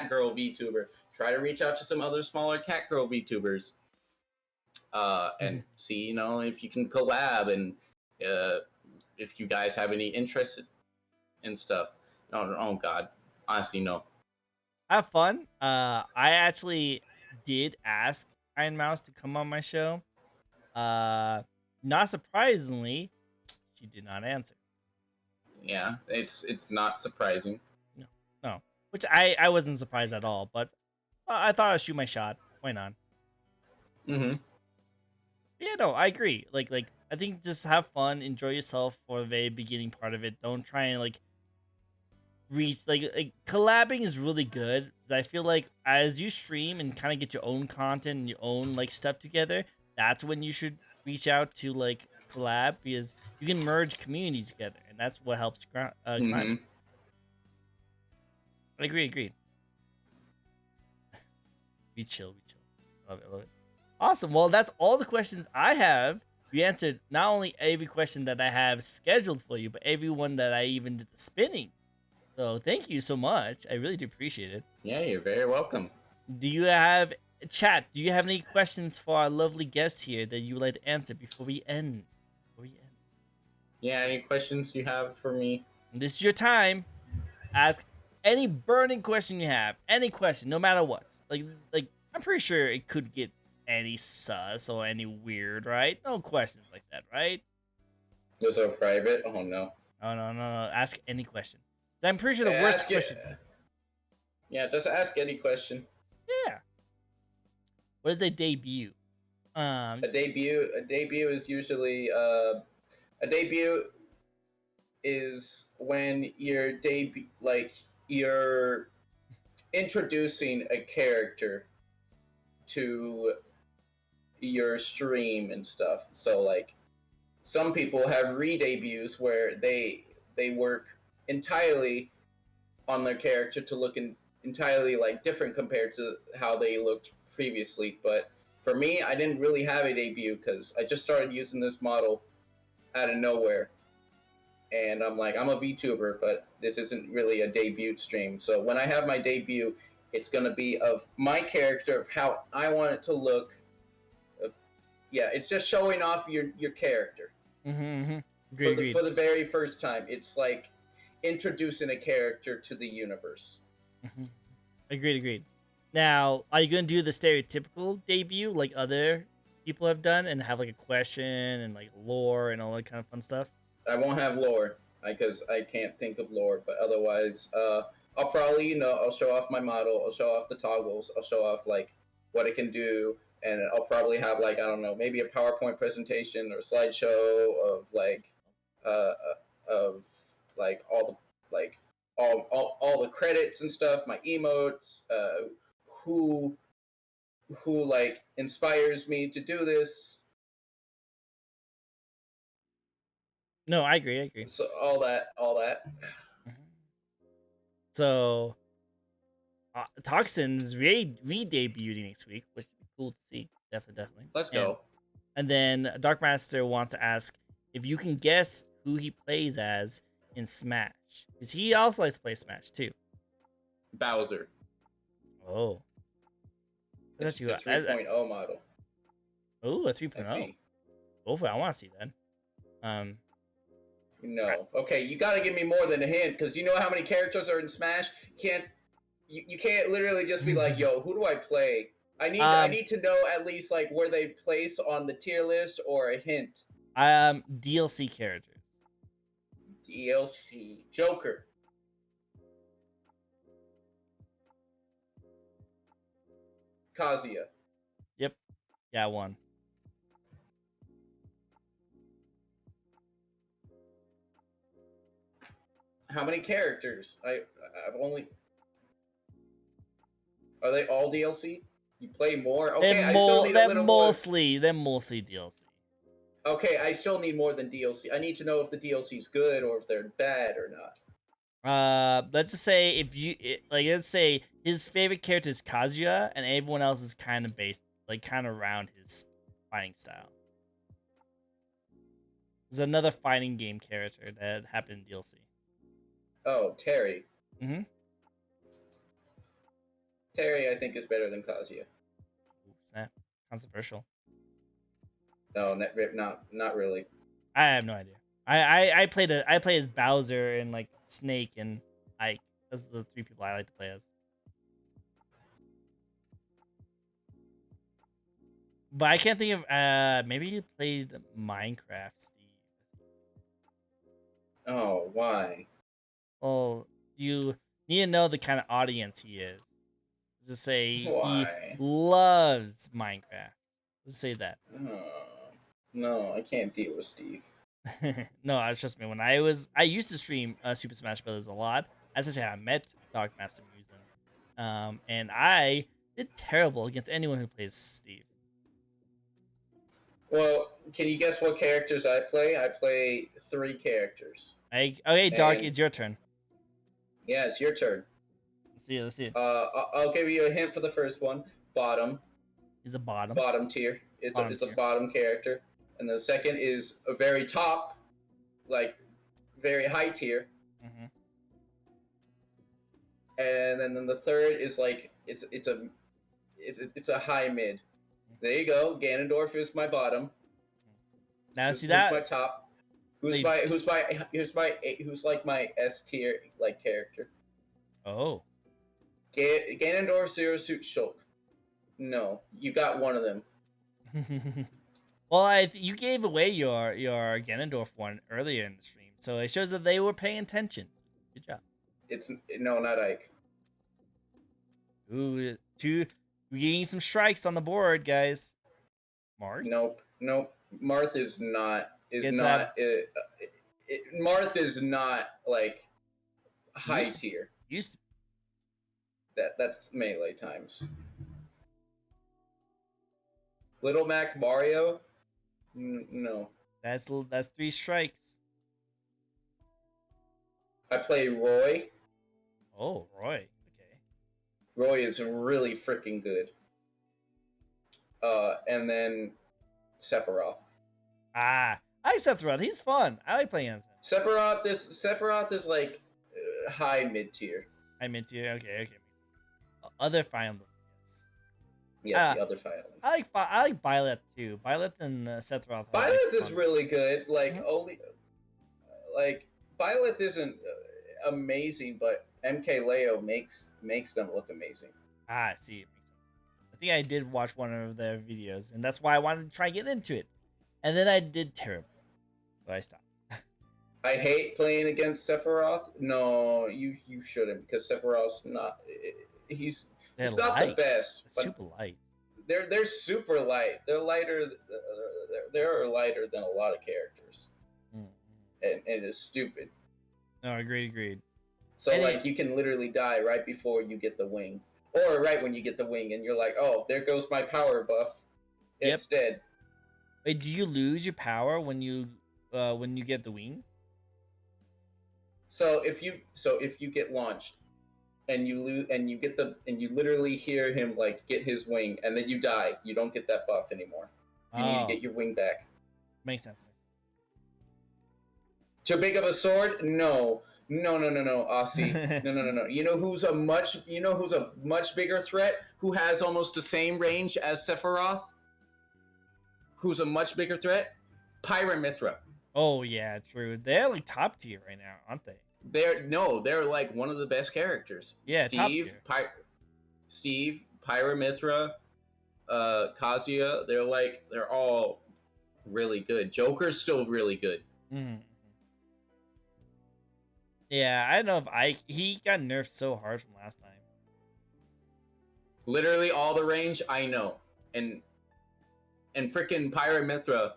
girl VTuber, try to reach out to some other smaller cat girl VTubers. And see, if you can collab, and if you guys have any interest in stuff. Oh God, honestly, no. Have fun. I actually did ask Iron Mouse to come on my show. Not surprisingly, you did not answer. Yeah, it's not surprising. No, no. Which I wasn't surprised at all, but I thought I'd shoot my shot. Why not? Mm-hmm. Yeah, no, I agree. Like I think just have fun, enjoy yourself for the very beginning part of it. Don't try and like reach like collabing is really good because I feel like as you stream and kind of get your own content and your own like stuff together, that's when you should reach out to like collab because you can merge communities together and that's what helps climb. Mm-hmm. I agree, agreed. We chill, we chill. Love it, love it. Awesome. Well, that's all the questions I have. You answered not only every question that I have scheduled for you, but every one that I even did the spinning. So thank you so much. I really do appreciate it. Yeah, you're very welcome. Do you have chat? Do you have any questions for our lovely guest here that you would like to answer before we end? Yeah, any questions you have for me? This is your time. Ask any burning question you have. Any question, no matter what. Like I'm pretty sure it could get any sus or any weird, right? No questions like that, right? Those are private. Oh no. Oh no. Ask any question. I'm pretty sure the Yeah, worst question. Yeah, just ask any question. Yeah. What is a debut? A debut is usually a debut is when you're introducing a character to your stream and stuff. So like some people have re-debuts where they work entirely on their character to look entirely like different compared to how they looked previously. But for me, I didn't really have a debut because I just started using this model out of nowhere. And I'm like, I'm a VTuber, but this isn't really a debut stream. So when I have my debut, it's going to be of my character, of how I want it to look. Yeah, it's just showing off your character. Mm-hmm. Agreed. For the very first time. It's like introducing a character to the universe. Mm-hmm. Agreed. Now, are you going to do the stereotypical debut like other people have done and have like a question and like lore and all that kind of fun stuff? I won't have lore because I can't think of lore, but otherwise, I'll probably, I'll show off my model, I'll show off the toggles, I'll show off like what it can do, and I'll probably have like, I don't know, maybe a PowerPoint presentation or slideshow of like, of like all the like all the credits and stuff, my emotes, who like inspires me to do this. No, I agree. So all that. Mm-hmm. So, Toxin's re-debuting next week, which would be cool to see. Definitely. Let's go. And then Dark Master wants to ask if you can guess who he plays as in Smash, because he also likes to play Smash too. Bowser. Oh, It's a 3.0 model. Oh, a 3.0. Go for it. I want to see that. No. Okay, you gotta give me more than a hint, because you know how many characters are in Smash? You can't literally just be like, yo, who do I play? I need to know at least like where they place on the tier list or a hint. DLC characters. DLC. Joker. Kazuya. Yep. Yeah, one. How many characters? I've only. Are they all DLC? You play more? Okay, I still need a little more. They're mostly DLC. Okay, I still need more than DLC. I need to know if the DLC's good or if they're bad or not. Let's just say let's say his favorite character is Kazuya, and everyone else is kind of based, like, kind of around his fighting style. There's another fighting game character that happened in DLC. Oh, Terry. Mm-hmm. Terry, I think, is better than Kazuya. Ooh, snap. Controversial. No, not really. I have no idea. I play as Bowser and like Snake and Ike. Those are the three people I like to play as. But I can't think of maybe he played Minecraft, Steve. Oh, why? Oh, you need to know the kind of audience he is. Just say he Why? loves Minecraft. Let's say that. Oh, no, I can't deal with Steve. No, trust me. I used to stream Super Smash Brothers a lot. As I say, I met Dark Master Musen, and I did terrible against anyone who plays Steve. Well, can you guess what characters I play? I play 3 characters. Okay, Dark, And it's your turn. yeah, it's your turn. Let's see it. Let's see it. I'll give you a hint for the first one. Bottom. He's a bottom. Bottom tier. It's a bottom character. And the second is a very top, like very high tier. Mm-hmm. And then the third is like it's a high mid. There you go. Ganondorf is my bottom. Now Who's see that? my top? Who's like my S tier like character? Oh. Ganondorf, Zero Suit, Shulk. No, you got one of them. Well, you gave away your Ganondorf one earlier in the stream, so it shows that they were paying attention. Good job. No, not Ike. Ooh, we're getting some strikes on the board, guys. Marth? Nope. Marth is not Marth is not like high tier. Used That's melee times. Little Mac Mario? No. That's 3 strikes. I play Roy. Oh, Roy. Okay. Roy is really freaking good. And then Sephiroth. I like Sephiroth. He's fun. I like playing as him. Sephiroth is like high mid tier. I'm into it. Okay. Other Fire Emblem. Yes, the other Fire Emblem. I like Violet too. Violet and Sephiroth. Violet is really good. Like only, like Violet isn't amazing, but MK Leo makes them look amazing. I see. It makes sense. I think I did watch one of their videos, and that's why I wanted to try and get into it. And then I did terrible, so I stopped. I hate playing against Sephiroth. No, you shouldn't, because Sephiroth's not. He's not the best. But super light. They're super light. They're lighter. They're lighter than a lot of characters, and it's stupid. No, agreed. So like you can literally die right before you get the wing, or right when you get the wing, and you're like, oh, there goes my power buff. It's dead. Wait, do you lose your power when you get the wing? So if you get launched, and you lose, and you literally hear him like get his wing, and then you die, you don't get that buff anymore. You need to get your wing back. Makes sense. Too big of a sword? No, Aussie. No. You know who's a much bigger threat? Who has almost the same range as Sephiroth? Who's a much bigger threat? Pyramithra. Oh yeah, true. They're like top tier right now, aren't they? They're like one of the best characters. Yeah, Steve, Pyramithra, Kazuya. They're all really good. Joker's still really good. Mm-hmm. Yeah, I don't know if he got nerfed so hard from last time. Literally all the range I know, and freaking Pyramithra,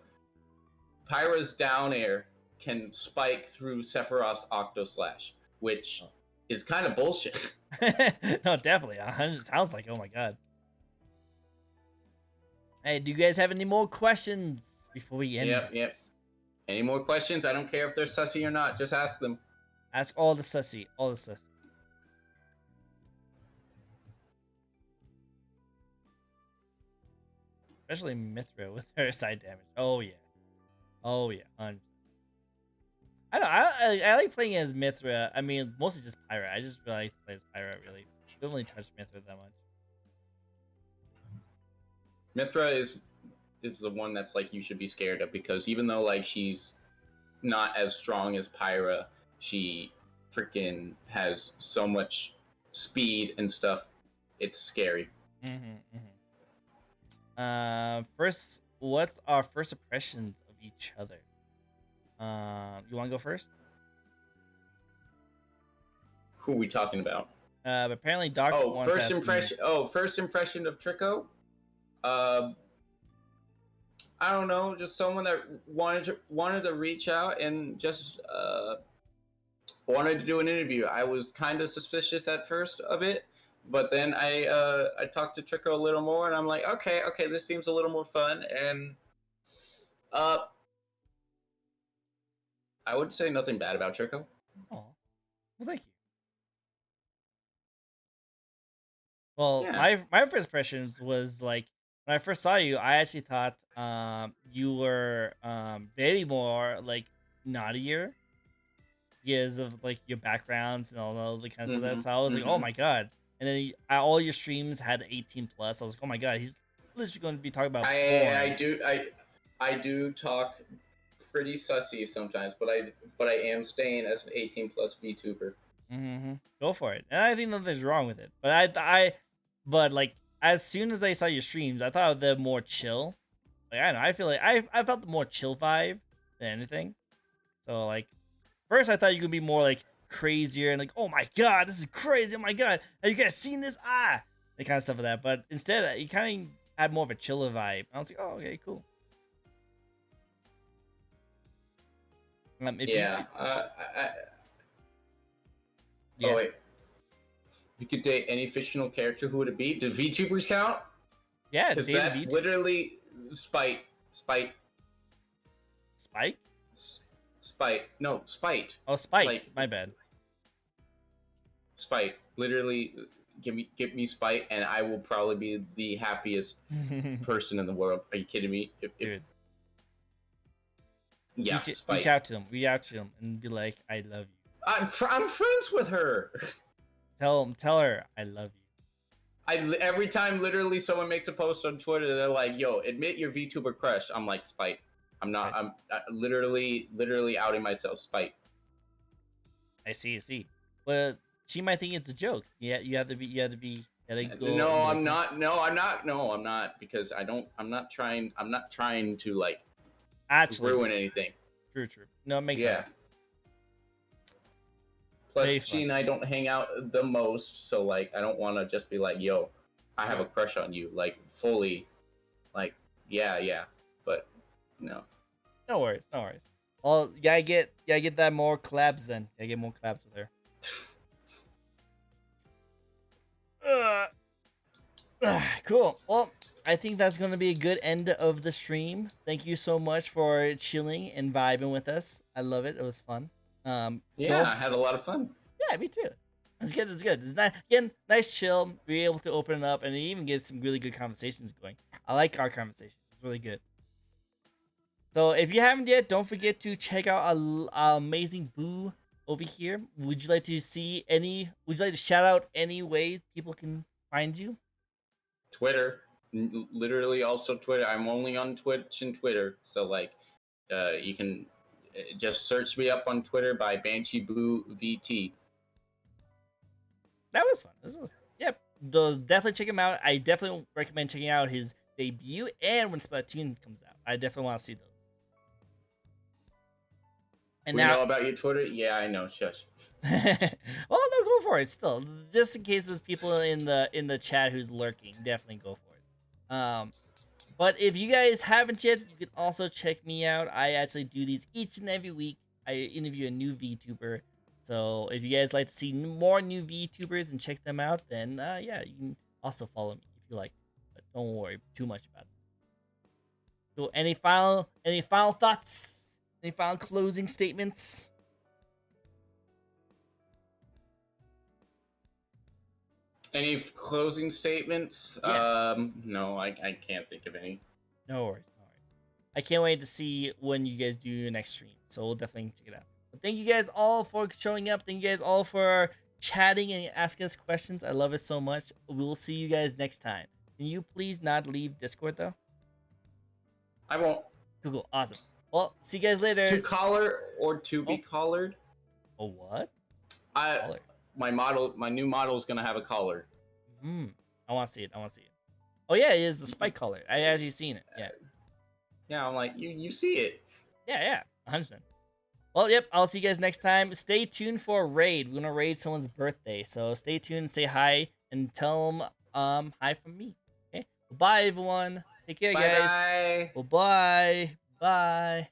Pyra's down air can spike through Sephiroth's Octo Slash, which is kind of bullshit. No, definitely. It sounds like, oh my god. Hey, do you guys have any more questions before we end? Yep. Any more questions? I don't care if they're sussy or not. Just ask them. Ask all the sussy. Especially Mithra with her side damage. Oh yeah. 100%. I know. I like playing as Mithra. I mean, mostly just Pyra. I just really like to play as Pyra. Really, don't really touch Mithra that much. Mithra is the one that's like you should be scared of, because even though like she's not as strong as Pyra, she freaking has so much speed and stuff. It's scary. First, what's our first impressions of each other? You want to go first? Who are we talking about? But apparently Doc Oh, wants first to ask impression. me. Oh, first impression of Tricko. I don't know, just someone that wanted to reach out and just wanted to do an interview. I was kind of suspicious at first of it, but then I talked to Tricko a little more, and I'm like, okay, this seems a little more fun, and uh, I would say nothing bad about Tricko. Oh, well, thank you. Well, Yeah. my first impressions was like when I first saw you, I actually thought you were very more like naughtier because of like your backgrounds and all the kind of stuff. Mm-hmm. So I was like, oh Mm-hmm. my god! And then all your streams had 18 plus. I was like, oh my god, he's literally going to be talking about porn. I do talk pretty sussy sometimes, but I am staying as an 18 plus VTuber. Mm-hmm. Go for it. And I think nothing's wrong with it. But like as soon as I saw your streams, I thought they're more chill. Like I don't know, I feel like I felt the more chill vibe than anything. So like first I thought you could be more like crazier and like, oh my god, this is crazy. Oh my god, have you guys seen this? The kind of stuff like that. But instead, you kind of had more of a chiller vibe. I was like, oh okay, cool. If Yeah. you could, yeah, Oh wait. If you could date any fictional character, who would it be? Do VTubers count? yeah, Because David that's V literally Spite. Spike. Spite. No, Spite. Oh, Spike. Like My bad. Spite. Literally, give me Spite, and I will probably be the happiest person in the world. Are you kidding me? Dude. Yeah, Spite. Reach out to him. Reach out to him and be like, I love you. I'm friends with her. Tell her I love you. Every time literally someone makes a post on Twitter, they're like, "Yo, admit your VTuber crush." I'm like, Spite. I'm not. Right. I'm literally outing myself. Spite. I see. But she might think it's a joke. Yeah, you have to be. Go No, I'm not. No, I'm not. No, I'm not, because I don't. I'm not trying to like actually ruin anything. True. No, it makes sense. Plus, she and I don't hang out the most, so like I don't want to just be like, "Yo, I have a crush on you," like fully, like yeah, but no. No worries. Well, you gotta get that more collabs then. Gotta get more collabs with her. Cool. Well, I think that's gonna be a good end of the stream. Thank you so much for chilling and vibing with us. I love it. It was fun. Yeah, I had a lot of fun. Yeah, me too. It's good. It's nice. Again, nice chill. We were able to open it up and even get some really good conversations going. I like our conversation. It's really good. So if you haven't yet, don't forget to check out our amazing Boo over here. Would you like to shout out any way people can find you? Twitter, literally also Twitter. I'm only on Twitch and Twitter, so like, you can just search me up on Twitter by BansheeBOOVT. That was fun. Yep. Those definitely check him out. I definitely recommend checking out his debut and when Splatoon comes out. I definitely want to see those. And we know about your Twitter? Yeah, I know. Shush. Well, no, go for it. Still, just in case there's people in the chat who's lurking, definitely go for it. But if you guys haven't yet, you can also check me out. I actually do these each and every week. I interview a new VTuber. So if you guys like to see more new VTubers and check them out, then yeah, you can also follow me if you like. But don't worry too much about it. So any final thoughts? Any final closing statements? Any closing statements? Yeah. No, I can't think of any. No worries. I can't wait to see when you guys do your next stream. So we'll definitely check it out. But thank you guys all for showing up. Thank you guys all for chatting and asking us questions. I love it so much. We'll see you guys next time. Can you please not leave Discord though? I won't. Cool. Awesome. Well, see you guys later. To collar or to be collared? Oh, what? Collar. My new model is gonna have a collar. I want to see it. Oh yeah, it is the spike collar. I actually seen it. Yeah. Yeah, I'm like, you see it. Yeah, 100%. Well, yep, I'll see you guys next time. Stay tuned for a raid. We're gonna raid someone's birthday, so stay tuned, say hi, and tell them hi from me. Okay, bye everyone. Take care, Bye guys. bye. Well, bye. Bye.